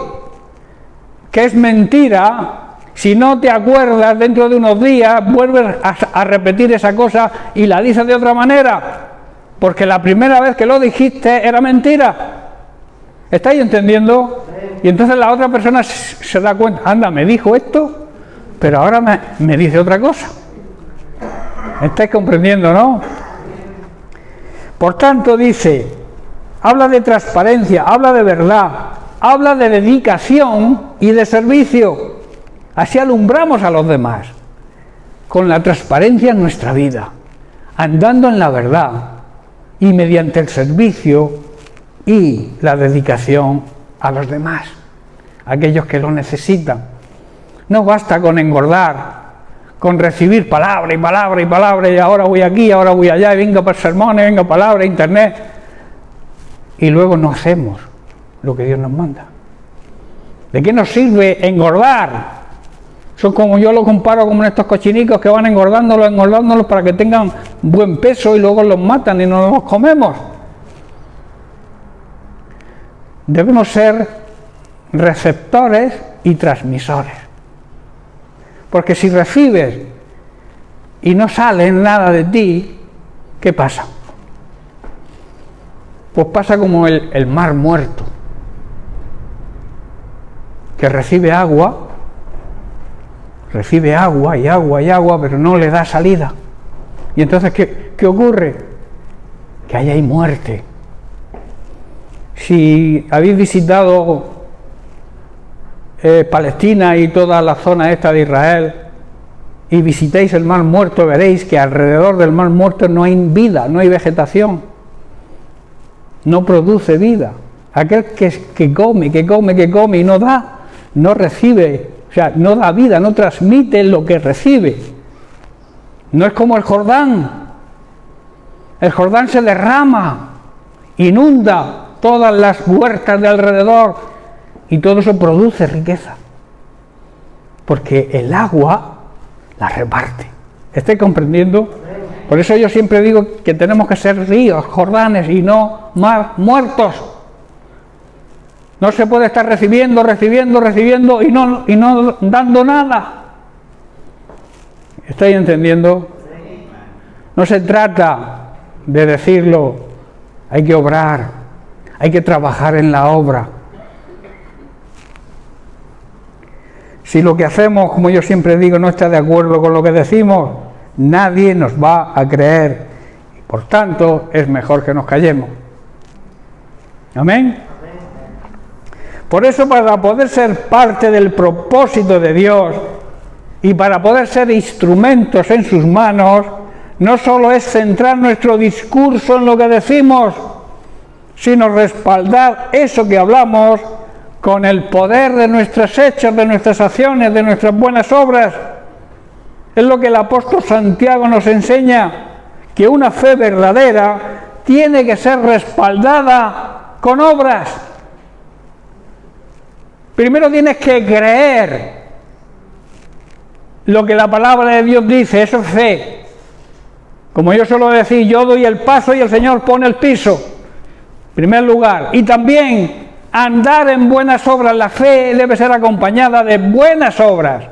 que es mentira, si no te acuerdas dentro de unos días, vuelves a repetir esa cosa y la dices de otra manera, porque la primera vez que lo dijiste era mentira. ¿Estáis entendiendo? Y entonces la otra persona se da cuenta, anda, me dijo esto, pero ahora me dice otra cosa. ¿Estáis comprendiendo, no? Por tanto dice, habla de transparencia, habla de verdad, habla de dedicación y de servicio. Así alumbramos a los demás, con la transparencia en nuestra vida, andando en la verdad y mediante el servicio y la dedicación a los demás, aquellos que lo necesitan. No basta con engordar, con recibir palabra y palabra y palabra, y ahora voy aquí, ahora voy allá, y venga para sermones, venga palabra, internet, y luego no hacemos lo que Dios nos manda. ¿De qué nos sirve engordar? Son como yo lo comparo con estos cochinicos que van engordándolos para que tengan buen peso y luego los matan y no los comemos. Debemos ser receptores y transmisores. Porque si recibes y no sale nada de ti, ¿qué pasa? Pues pasa como el mar muerto, que recibe agua y agua, pero no le da salida. Y entonces, ¿qué ocurre? que ahí hay muerte. Si habéis visitado Palestina y toda la zona esta de Israel y visitéis el Mar Muerto, veréis que alrededor del Mar Muerto no hay vida, no hay vegetación, no produce vida. Aquel que come y no da, no recibe, o sea, no da vida, no transmite lo que recibe. No es como el Jordán. El Jordán se derrama, inunda todas las huertas de alrededor y todo eso produce riqueza, porque el agua la reparte. ¿Estáis comprendiendo? Por eso yo siempre digo que tenemos que ser ríos, jordanes y no mar muertos. No se puede estar recibiendo y no dando nada. ¿Estáis entendiendo? No se trata de decirlo, hay que obrar, hay que trabajar en la obra. Si lo que hacemos, como yo siempre digo, no está de acuerdo con lo que decimos, nadie nos va a creer. Por tanto, es mejor que nos callemos. ¿Amén? Por eso, para poder ser parte del propósito de Dios y para poder ser instrumentos en sus manos, no solo es centrar nuestro discurso en lo que decimos, sino respaldar eso que hablamos con el poder de nuestros hechos, de nuestras acciones, de nuestras buenas obras. Es lo que el apóstol Santiago nos enseña, que una fe verdadera tiene que ser respaldada con obras. Primero tienes que creer lo que la palabra de Dios dice, eso es fe. Como yo suelo decir, yo doy el paso y el Señor pone el piso, en primer lugar. Y también andar en buenas obras. La fe debe ser acompañada de buenas obras.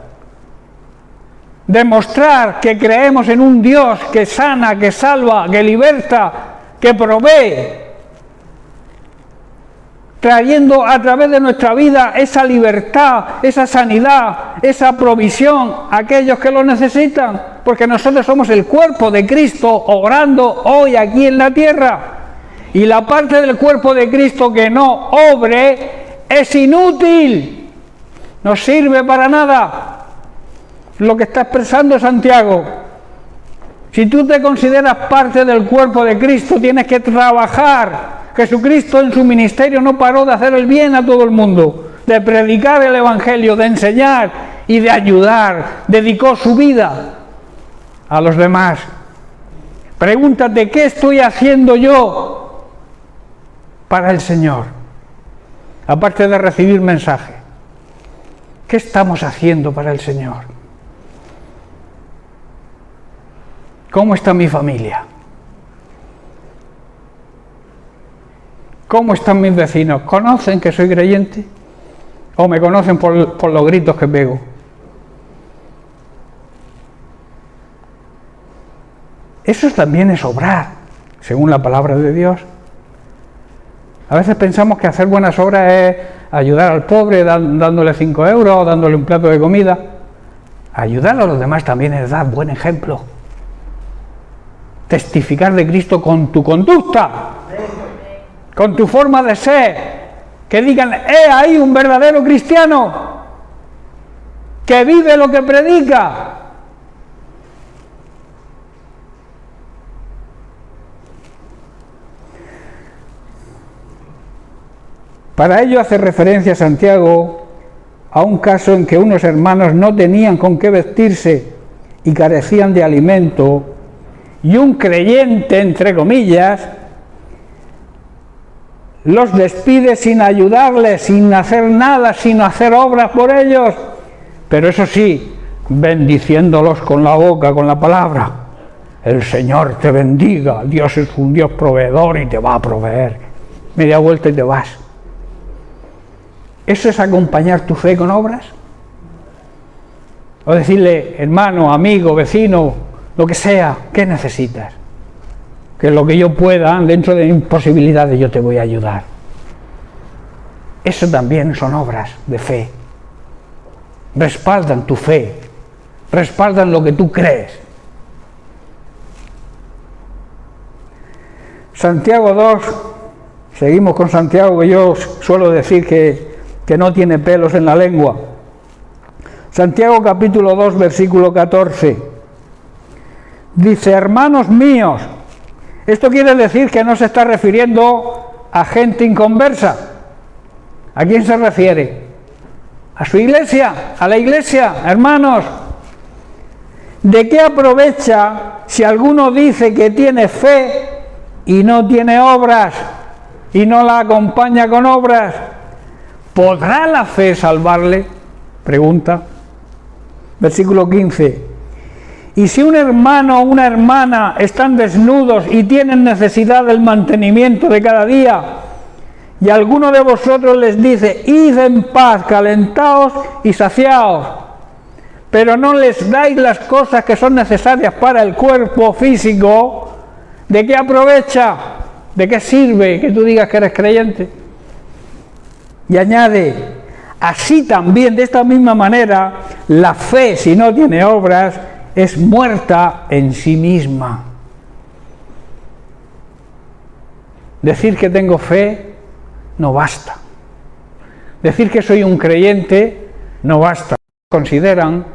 Demostrar que creemos en un Dios que sana, que salva, que liberta, que provee, trayendo a través de nuestra vida esa libertad, esa sanidad, esa provisión a aquellos que lo necesitan, porque nosotros somos el cuerpo de Cristo obrando hoy aquí en la tierra, y la parte del cuerpo de Cristo que no obre es inútil, no sirve para nada. Lo que está expresando Santiago. Si tú te consideras parte del cuerpo de Cristo, tienes que trabajar. Jesucristo en su ministerio no paró de hacer el bien a todo el mundo, de predicar el Evangelio, de enseñar y de ayudar. Dedicó su vida a los demás. Pregúntate, ¿qué estoy haciendo yo para el Señor? Aparte de recibir mensaje, ¿qué estamos haciendo para el Señor? ¿Cómo está mi familia? ¿Cómo están mis vecinos? ¿Conocen que soy creyente? ¿O me conocen por los gritos que pego? Eso también es obrar, según la palabra de Dios. A veces pensamos que hacer buenas obras es ayudar al pobre dándole 5 euros o dándole un plato de comida. Ayudar a los demás también es dar buen ejemplo. Testificar de Cristo con tu conducta, con tu forma de ser, que digan, ahí un verdadero cristiano que vive lo que predica. Para ello hace referencia Santiago a un caso en que unos hermanos no tenían con qué vestirse y carecían de alimento, y un creyente, entre comillas, los despide sin ayudarles, sin hacer nada, sin hacer obras por ellos, pero eso sí, bendiciéndolos con la boca, con la palabra. El Señor te bendiga, Dios es un Dios proveedor y te va a proveer. Media vuelta y te vas. ¿Eso es acompañar tu fe con obras? O decirle, hermano, amigo, vecino, lo que sea, ¿qué necesitas? Que lo que yo pueda, dentro de mis posibilidades, yo te voy a ayudar. Eso también son obras de fe. Respaldan tu fe, respaldan lo que tú crees. Santiago 2, seguimos con Santiago, que yo suelo decir que no tiene pelos en la lengua. Santiago capítulo 2, versículo 14. Dice, hermanos míos, esto quiere decir que no se está refiriendo a gente inconversa. ¿A quién se refiere? A su iglesia, a la iglesia, hermanos. ¿De qué aprovecha si alguno dice que tiene fe y no tiene obras y no la acompaña con obras? ¿Podrá la fe salvarle? Pregunta. Versículo 15. Y si un hermano o una hermana están desnudos y tienen necesidad del mantenimiento de cada día, y alguno de vosotros les dice, id en paz, calentaos y saciaos, pero no les dais las cosas que son necesarias para el cuerpo físico, ¿de qué aprovecha? ¿De qué sirve que tú digas que eres creyente? Y añade, así también, de esta misma manera, la fe, si no tiene obras, es muerta en sí misma. Decir que tengo fe no basta. Decir que soy un creyente no basta. Consideran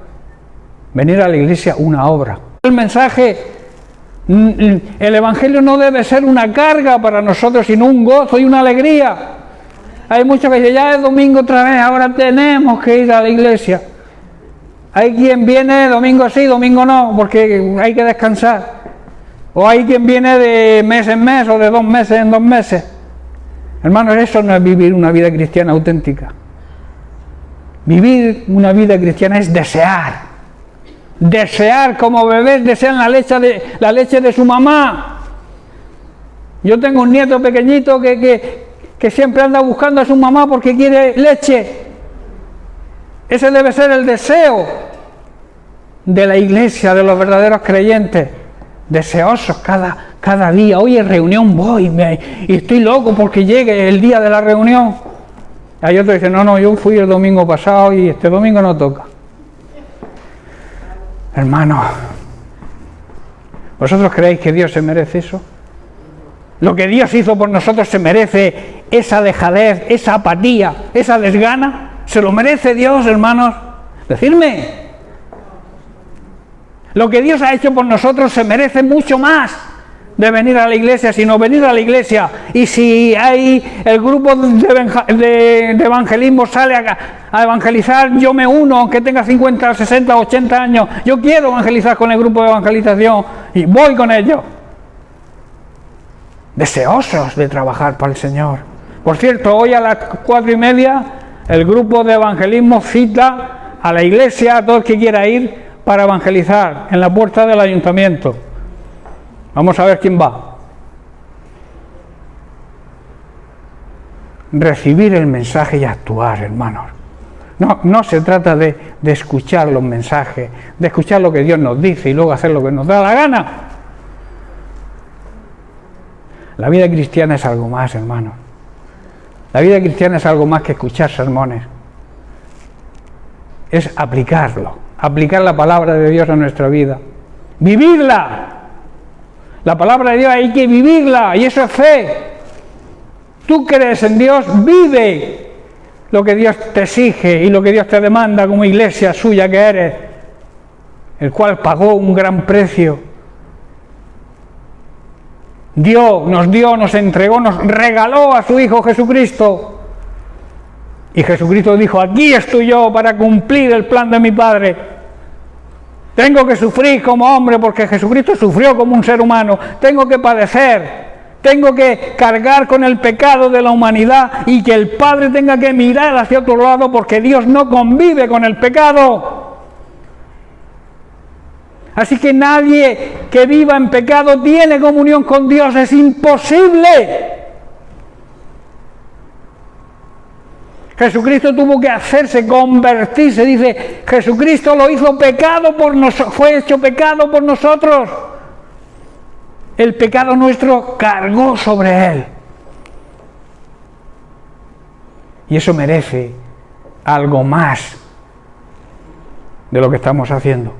venir a la iglesia una obra. El mensaje, el evangelio no debe ser una carga para nosotros, sino un gozo y una alegría. Hay muchos que dicen, ya es domingo otra vez, ahora tenemos que ir a la iglesia. Hay quien viene domingo sí, domingo no, porque hay que descansar. O hay quien viene de mes en mes o de 2 meses en 2 meses. Hermanos, eso no es vivir una vida cristiana auténtica. Vivir una vida cristiana es desear. Desear como bebés desean la leche de su mamá. Yo tengo un nieto pequeñito que siempre anda buscando a su mamá porque quiere leche. Ese debe ser el deseo de la iglesia, de los verdaderos creyentes. Deseosos cada día. Hoy en reunión voy y estoy loco porque llegue el día de la reunión. Hay otro que dice, no, yo fui el domingo pasado y este domingo no toca. Hermanos, ¿vosotros creéis que Dios se merece eso? Lo que Dios hizo por nosotros se merece esa dejadez, esa apatía, esa desgana. ¿Se lo merece Dios, hermanos? Decidme. Lo que Dios ha hecho por nosotros se merece mucho más de venir a la iglesia, sino venir a la iglesia. Y si hay el grupo de evangelismo sale a evangelizar, yo me uno, aunque tenga 50, 60, 80 años. Yo quiero evangelizar con el grupo de evangelización y voy con ellos. Deseosos de trabajar para el Señor. Por cierto, hoy a las 4:30 el grupo de evangelismo cita a la iglesia, a todo el que quiera ir, para evangelizar en la puerta del ayuntamiento. Vamos a ver quién va. Recibir el mensaje y actuar, hermanos. No se trata de escuchar los mensajes, de escuchar lo que Dios nos dice y luego hacer lo que nos da la gana. La vida cristiana es algo más, hermanos. La vida cristiana es algo más que escuchar sermones. Es aplicarlo. Aplicar la palabra de Dios a nuestra vida. ¡Vivirla! La palabra de Dios hay que vivirla, y eso es fe. Tú crees en Dios, vive lo que Dios te exige y lo que Dios te demanda como iglesia suya que eres, el cual pagó un gran precio. Nos entregó, nos regaló a su Hijo Jesucristo. Y Jesucristo dijo, aquí estoy yo para cumplir el plan de mi Padre. Tengo que sufrir como hombre porque Jesucristo sufrió como un ser humano. Tengo que padecer. Tengo que cargar con el pecado de la humanidad y que el Padre tenga que mirar hacia otro lado porque Dios no convive con el pecado. Así que nadie que viva en pecado tiene comunión con Dios. Es imposible. Jesucristo tuvo que hacerse, convertirse. Dice, Jesucristo lo hizo pecado por nosotros, fue hecho pecado por nosotros. El pecado nuestro cargó sobre él. Y eso merece algo más de lo que estamos haciendo.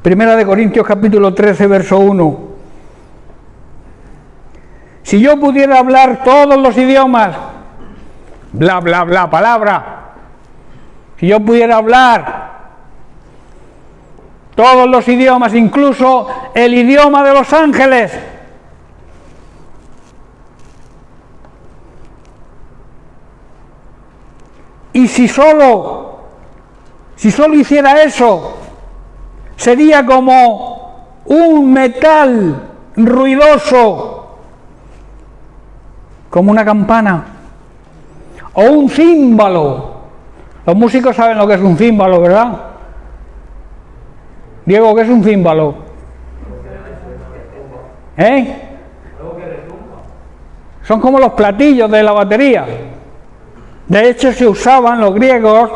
Primera de Corintios capítulo 13, verso 1. Si yo pudiera hablar todos los idiomas, bla, bla, bla, palabra. Si yo pudiera hablar todos los idiomas, incluso el idioma de los ángeles, y si solo hiciera eso, sería como un metal ruidoso, como una campana, o un címbalo. Los músicos saben lo que es un címbalo, ¿verdad? Diego, ¿qué es un címbalo? Son como los platillos de la batería. De hecho, se usaban los griegos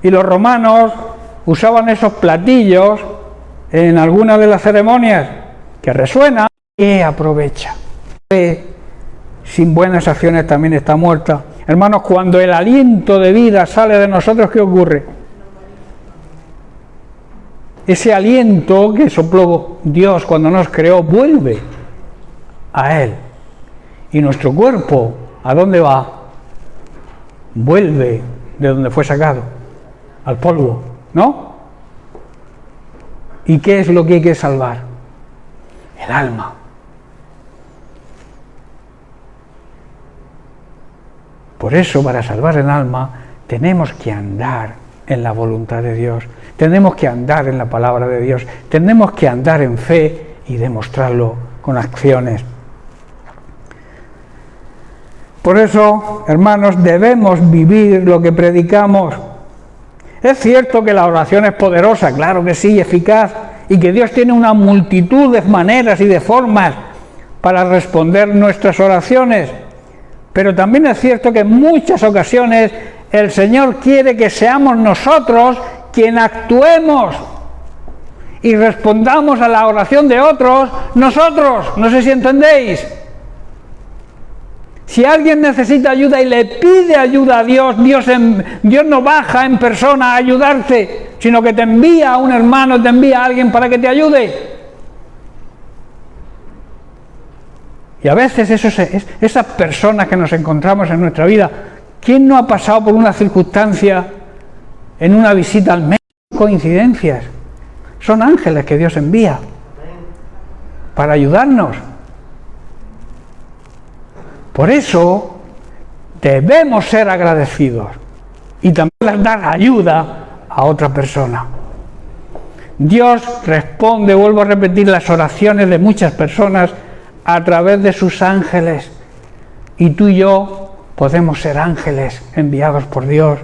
y los romanos, usaban esos platillos en algunas de las ceremonias que resuenan y aprovecha. Sin buenas acciones también está muerta. Hermanos, cuando el aliento de vida sale de nosotros, ¿qué ocurre? Ese aliento que sopló Dios cuando nos creó vuelve a Él. Y nuestro cuerpo, ¿a dónde va? Vuelve de donde fue sacado, al polvo, ¿no? ¿Y qué es lo que hay que salvar? El alma. Por eso, para salvar el alma, tenemos que andar en la voluntad de Dios, tenemos que andar en la palabra de Dios, tenemos que andar en fe y demostrarlo con acciones. Por eso, hermanos, debemos vivir lo que predicamos. Es cierto que la oración es poderosa, claro que sí, eficaz, y que Dios tiene una multitud de maneras y de formas para responder nuestras oraciones. Pero también es cierto que en muchas ocasiones el Señor quiere que seamos nosotros quien actuemos y respondamos a la oración de otros nosotros. No sé si entendéis. Si alguien necesita ayuda y le pide ayuda a Dios, Dios no baja en persona a ayudarte, sino que te envía a un hermano, te envía a alguien para que te ayude. Y a veces esas personas que nos encontramos en nuestra vida, ¿quién no ha pasado por una circunstancia en una visita al médico? Coincidencias. Son ángeles que Dios envía para ayudarnos. Por eso debemos ser agradecidos y también dar ayuda a otra persona. Dios responde, vuelvo a repetir, las oraciones de muchas personas a través de sus ángeles, y tú y yo podemos ser ángeles enviados por Dios.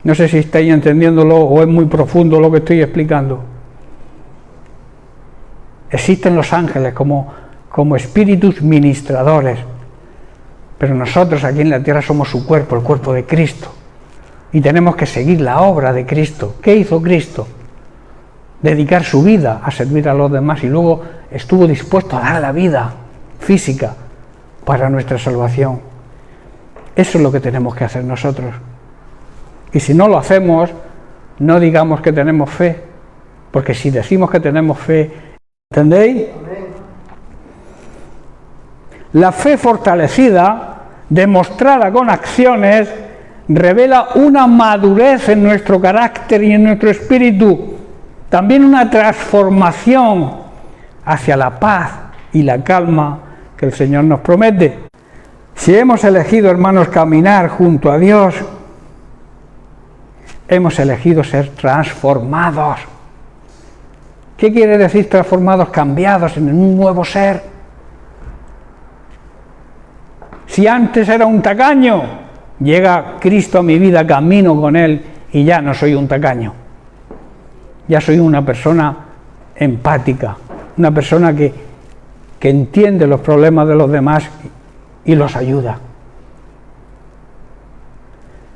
No sé si estáis entendiéndolo o es muy profundo lo que estoy explicando. Existen los ángeles como espíritus ministradores, pero nosotros aquí en la tierra somos su cuerpo, el cuerpo de Cristo, y tenemos que seguir la obra de Cristo. ¿Qué hizo Cristo? Dedicar su vida a servir a los demás, y luego estuvo dispuesto a dar la vida física para nuestra salvación. Eso es lo que tenemos que hacer nosotros. Y si no lo hacemos, no digamos que tenemos fe, porque si decimos que tenemos fe, ¿entendéis? La fe fortalecida, demostrada con acciones, revela una madurez en nuestro carácter y en nuestro espíritu, también una transformación hacia la paz y la calma que el Señor nos promete. Si hemos elegido, hermanos, caminar junto a Dios, hemos elegido ser transformados. ¿Qué quiere decir transformados? Cambiados en un nuevo ser. Si antes era un tacaño, llega Cristo a mi vida, camino con Él y ya no soy un tacaño. Ya soy una persona empática, una persona que entiende los problemas de los demás y los ayuda.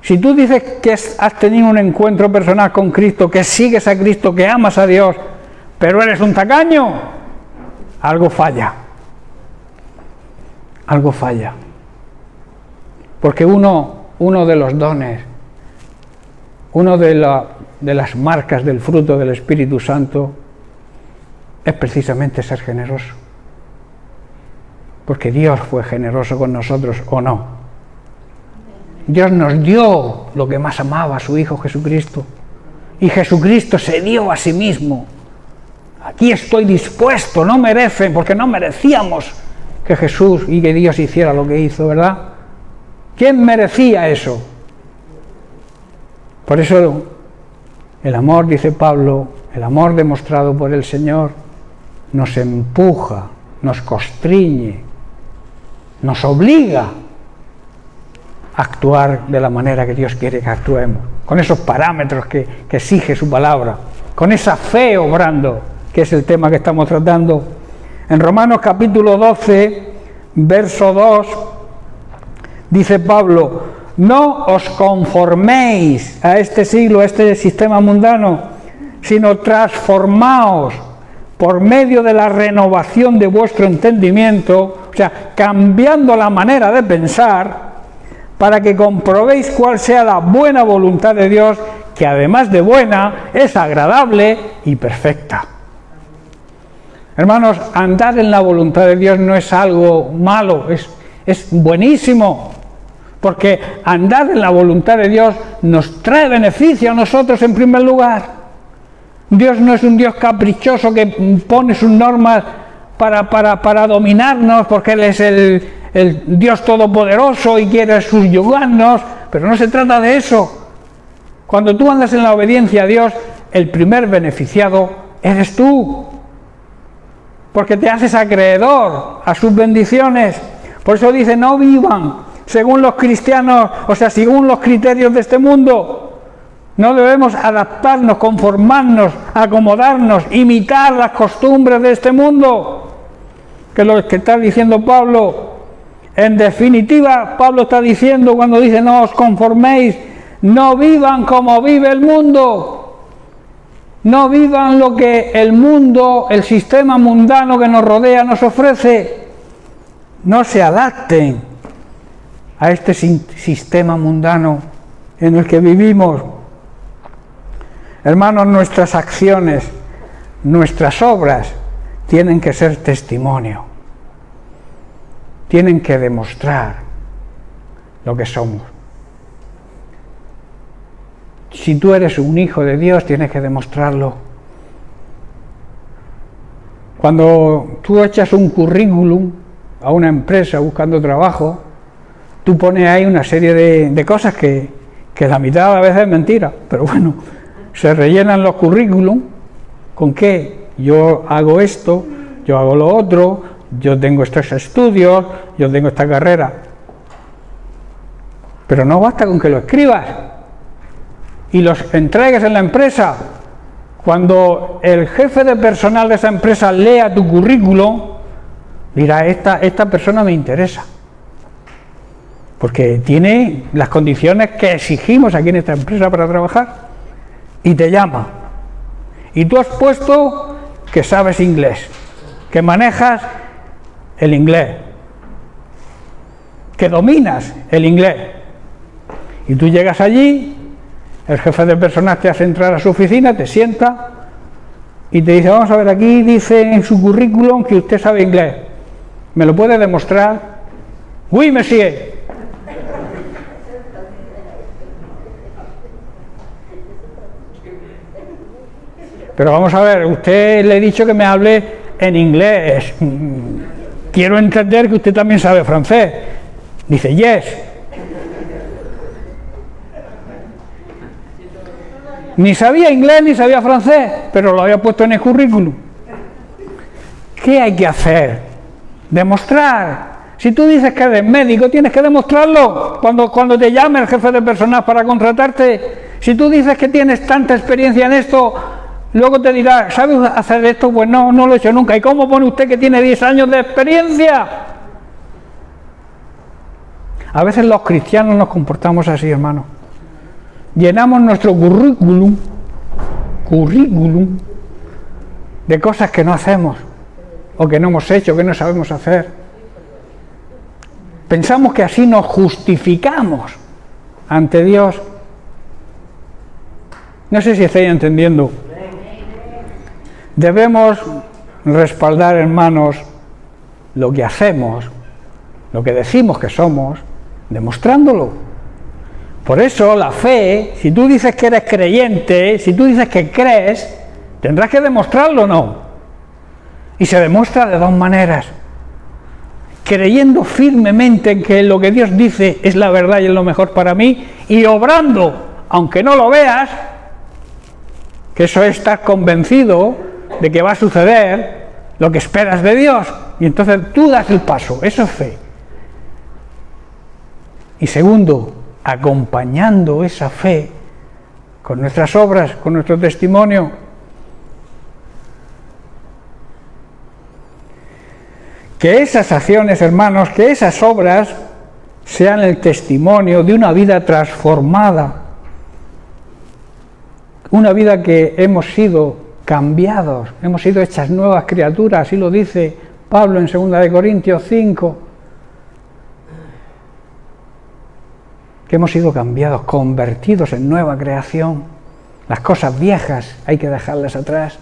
Si tú dices que has tenido un encuentro personal con Cristo, que sigues a Cristo, que amas a Dios, pero eres un tacaño, algo falla. Algo falla. Porque uno de los dones, uno de de las marcas del fruto del Espíritu Santo es precisamente ser generoso. Porque Dios fue generoso con nosotros, ¿o no? Dios nos dio lo que más amaba, a su Hijo Jesucristo. Y Jesucristo se dio a sí mismo. Aquí estoy dispuesto, no merecen, porque no merecíamos que Jesús y que Dios hiciera lo que hizo, ¿verdad? ¿Quién merecía eso? Por eso el amor, dice Pablo, el amor demostrado por el Señor nos empuja, nos constriñe, nos obliga a actuar de la manera que Dios quiere que actuemos, con esos parámetros que exige su palabra, con esa fe obrando, que es el tema que estamos tratando. En Romanos capítulo 12, verso 2, dice Pablo: no os conforméis a este siglo, a este sistema mundano, sino transformaos por medio de la renovación de vuestro entendimiento, o sea, cambiando la manera de pensar, para que comprobéis cuál sea la buena voluntad de Dios, que además de buena, es agradable y perfecta. Hermanos, andar en la voluntad de Dios no es algo malo, es buenísimo, porque andar en la voluntad de Dios nos trae beneficio a nosotros en primer lugar. Dios no es un Dios caprichoso que pone sus normas para dominarnos, porque Él es el Dios todopoderoso y quiere subyugarnos, pero no se trata de eso. Cuando tú andas en la obediencia a Dios, el primer beneficiado eres tú, porque te haces acreedor a sus bendiciones. Por eso dice: no vivan según los cristianos, o sea, según los criterios de este mundo. No debemos adaptarnos, conformarnos, acomodarnos, imitar las costumbres de este mundo, que es lo que está diciendo Pablo. En definitiva, Pablo está diciendo, cuando dice no os conforméis, no vivan como vive el mundo, no vivan lo que el mundo, el sistema mundano que nos rodea nos ofrece, no se adapten a este sistema mundano en el que vivimos. Hermanos, nuestras acciones, nuestras obras tienen que ser testimonio, tienen que demostrar lo que somos. Si tú eres un hijo de Dios, tienes que demostrarlo. Cuando tú echas un currículum a una empresa buscando trabajo, tú pones ahí una serie de cosas que la mitad a veces es mentira, pero bueno, se rellenan los currículum con qué: yo hago esto, yo hago lo otro, yo tengo estos estudios, yo tengo esta carrera. Pero no basta con que lo escribas y los entregues en la empresa. Cuando el jefe de personal de esa empresa lea tu currículum, dirá: esta persona me interesa, porque tiene las condiciones que exigimos aquí en esta empresa para trabajar, y te llama. Y tú has puesto que sabes inglés, que manejas el inglés, que dominas el inglés. Y tú llegas allí, el jefe de personal te hace entrar a su oficina, te sienta y te dice: vamos a ver, aquí dice en su currículum que usted sabe inglés, ¿me lo puede demostrar? Oui, monsieur. Pero vamos a ver, usted le he dicho que me hable en inglés, quiero entender que usted también sabe francés. Dice: yes. Ni sabía inglés ni sabía francés, pero lo había puesto en el currículum. ¿Qué hay que hacer? Demostrar. Si tú dices que eres médico, tienes que demostrarlo cuando te llame el jefe de personal para contratarte. Si tú dices que tienes tanta experiencia en esto, luego te dirá: ¿sabes hacer esto? Pues no lo he hecho nunca. ¿Y cómo pone usted que tiene 10 años de experiencia? A veces los cristianos nos comportamos así, hermano. Llenamos nuestro currículum de cosas que no hacemos, o que no hemos hecho, que no sabemos hacer. Pensamos que así nos justificamos ante Dios. No sé si estáis entendiendo. Debemos respaldar, hermanos, lo que hacemos, lo que decimos que somos, demostrándolo. Por eso la fe, si tú dices que eres creyente, si tú dices que crees, tendrás que demostrarlo o no. Y se demuestra de dos maneras. Creyendo firmemente en que lo que Dios dice es la verdad y es lo mejor para mí, y obrando, aunque no lo veas, que eso es estar convencido de que va a suceder lo que esperas de Dios, y entonces tú das el paso. Eso es fe. Y segundo, acompañando esa fe con nuestras obras, con nuestro testimonio. Que esas acciones, hermanos, que esas obras sean el testimonio de una vida transformada, una vida que hemos sido cambiados, hemos sido hechas nuevas criaturas, así lo dice Pablo en 2 Corintios 5, que hemos sido cambiados, convertidos en nueva creación. Las cosas viejas hay que dejarlas atrás.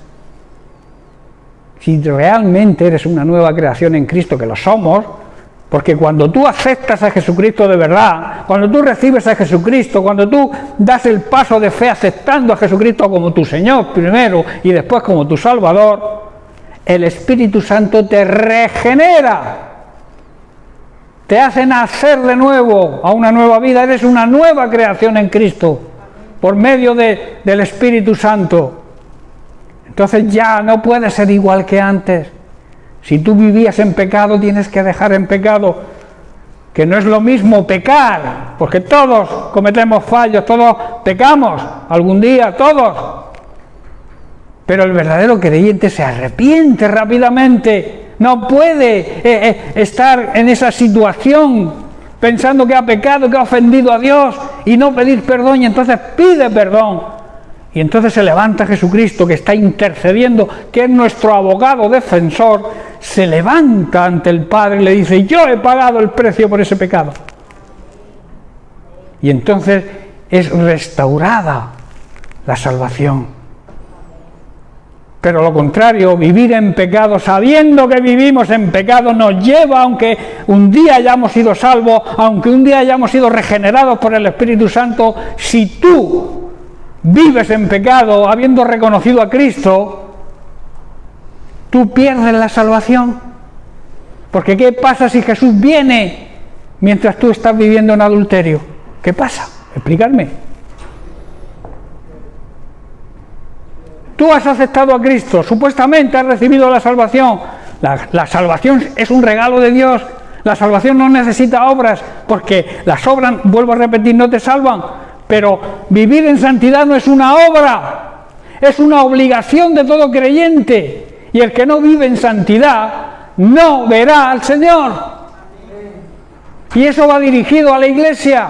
Si realmente eres una nueva creación en Cristo, que lo somos, porque cuando tú aceptas a Jesucristo de verdad, cuando tú recibes a Jesucristo, cuando tú das el paso de fe aceptando a Jesucristo como tu Señor primero y después como tu Salvador, el Espíritu Santo te regenera, te hace nacer de nuevo a una nueva vida. Eres una nueva creación en Cristo por medio del Espíritu Santo. Entonces ya no puedes ser igual que antes. Si tú vivías en pecado, tienes que dejar en pecado, que no es lo mismo pecar, porque todos cometemos fallos, todos pecamos algún día, todos. Pero el verdadero creyente se arrepiente rápidamente, no puede estar en esa situación pensando que ha pecado, que ha ofendido a Dios y no pedir perdón, y entonces pide perdón. Y entonces se levanta Jesucristo, que está intercediendo, que es nuestro abogado defensor, se levanta ante el Padre y le dice: yo he pagado el precio por ese pecado. Y entonces es restaurada la salvación. Pero lo contrario, vivir en pecado, sabiendo que vivimos en pecado, nos lleva, aunque un día hayamos sido salvos, aunque un día hayamos sido regenerados por el Espíritu Santo, si tú vives en pecado, habiendo reconocido a Cristo, tú pierdes la salvación. Porque ¿qué pasa si Jesús viene mientras tú estás viviendo en adulterio? ¿Qué pasa? Explícame. Tú has aceptado a Cristo, supuestamente has recibido la salvación. La salvación es un regalo de Dios. La salvación no necesita obras, porque las obras, vuelvo a repetir, no te salvan. Pero vivir en santidad no es una obra, es una obligación de todo creyente. Y el que no vive en santidad no verá al Señor. Y eso va dirigido a la iglesia,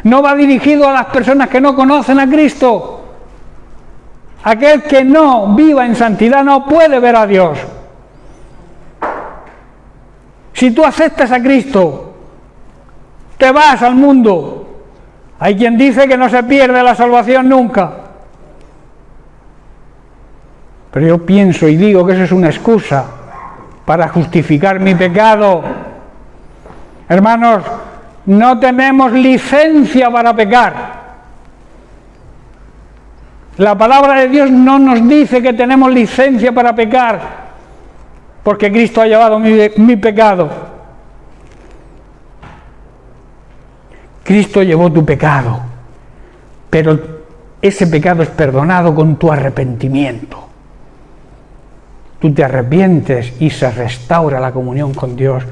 no va dirigido a las personas que no conocen a Cristo. Aquel que no viva en santidad no puede ver a Dios. Si tú aceptas a Cristo, te vas al mundo. Hay quien dice que no se pierde la salvación nunca. Pero yo pienso y digo que eso es una excusa para justificar mi pecado. Hermanos, no tenemos licencia para pecar. La palabra de Dios no nos dice que tenemos licencia para pecar, porque Cristo ha llevado mi pecado. Cristo llevó tu pecado, pero ese pecado es perdonado con tu arrepentimiento. Tú te arrepientes y se restaura la comunión con Dios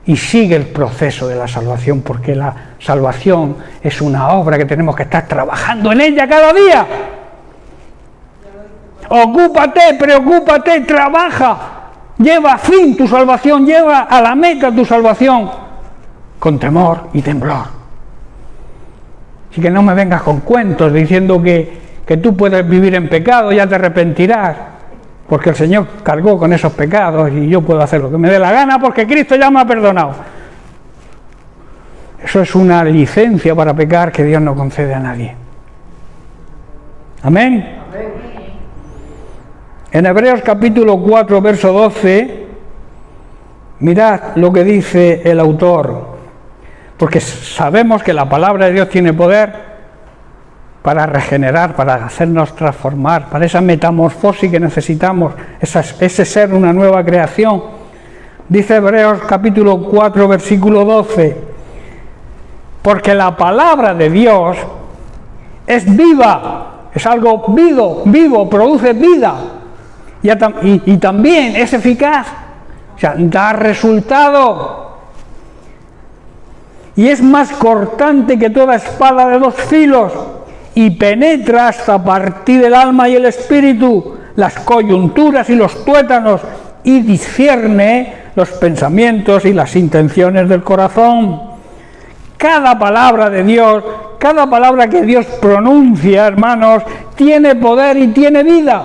y sigue el proceso de la salvación, porque la salvación es una obra que tenemos que estar trabajando en ella cada día. Ocúpate, preocúpate, trabaja, lleva a fin tu salvación, lleva a la meta tu salvación con temor y temblor. Así que no me vengas con cuentos diciendo que tú puedes vivir en pecado, ya te arrepentirás, porque el Señor cargó con esos pecados y yo puedo hacer lo que me dé la gana porque Cristo ya me ha perdonado. Eso es una licencia para pecar que Dios no concede a nadie. Amén. En Hebreos capítulo 4, verso 12, mirad lo que dice el autor, porque sabemos que la palabra de Dios tiene poder para regenerar, para hacernos transformar, para esa metamorfosis que necesitamos, ese ser una nueva creación. Dice Hebreos capítulo 4, versículo 12, porque la palabra de Dios es viva, es algo vivo, produce vida, y también es eficaz, o sea, da resultado, y es más cortante que toda espada de dos filos, y penetra hasta partir el alma y el espíritu, las coyunturas y los tuétanos, y discierne los pensamientos y las intenciones del corazón. Cada palabra de Dios, cada palabra que Dios pronuncia, hermanos, tiene poder y tiene vida.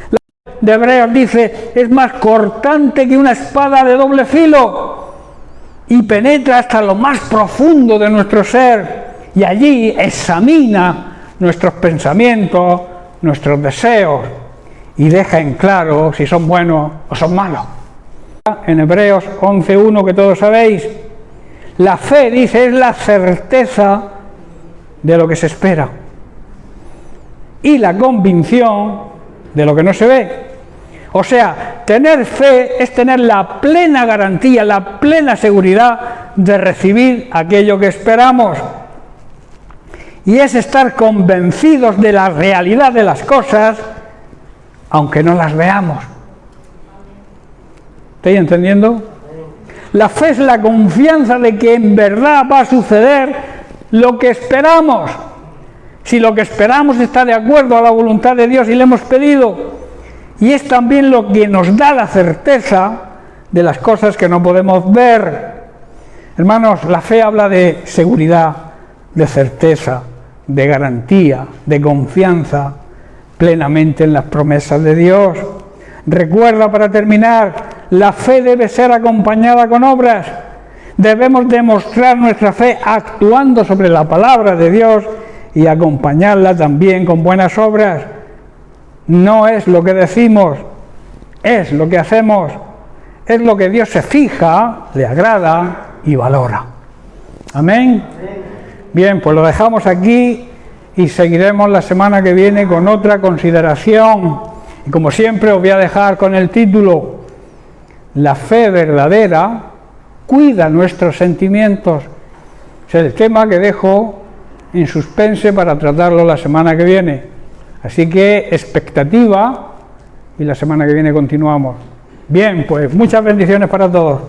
La de Hebreos dice, es más cortante que una espada de doble filo y penetra hasta lo más profundo de nuestro ser y allí examina nuestros pensamientos, nuestros deseos y deja en claro si son buenos o son malos. En Hebreos 11.1, que todos sabéis, la fe, dice, es la certeza de lo que se espera y la convicción de lo que no se ve. O sea, tener fe es tener la plena garantía, la plena seguridad de recibir aquello que esperamos. Y es estar convencidos de la realidad de las cosas, aunque no las veamos. ¿Estáis entendiendo? La fe es la confianza de que en verdad va a suceder lo que esperamos. Si lo que esperamos está de acuerdo a la voluntad de Dios y le hemos pedido. Y es también lo que nos da la certeza de las cosas que no podemos ver. Hermanos, la fe habla de seguridad, de certeza, de garantía, de confianza plenamente en las promesas de Dios. Recuerda, para terminar, la fe debe ser acompañada con obras. Debemos demostrar nuestra fe actuando sobre la palabra de Dios y acompañarla también con buenas obras. No es lo que decimos, es lo que hacemos, es lo que Dios se fija, le agrada y valora. Amén. Bien, pues lo dejamos aquí y seguiremos la semana que viene con otra consideración. Y como siempre os voy a dejar con el título: la fe verdadera cuida nuestros sentimientos. Es el tema que dejo en suspense para tratarlo la semana que viene. Así que expectativa y la semana que viene continuamos. Bien, pues muchas bendiciones para todos.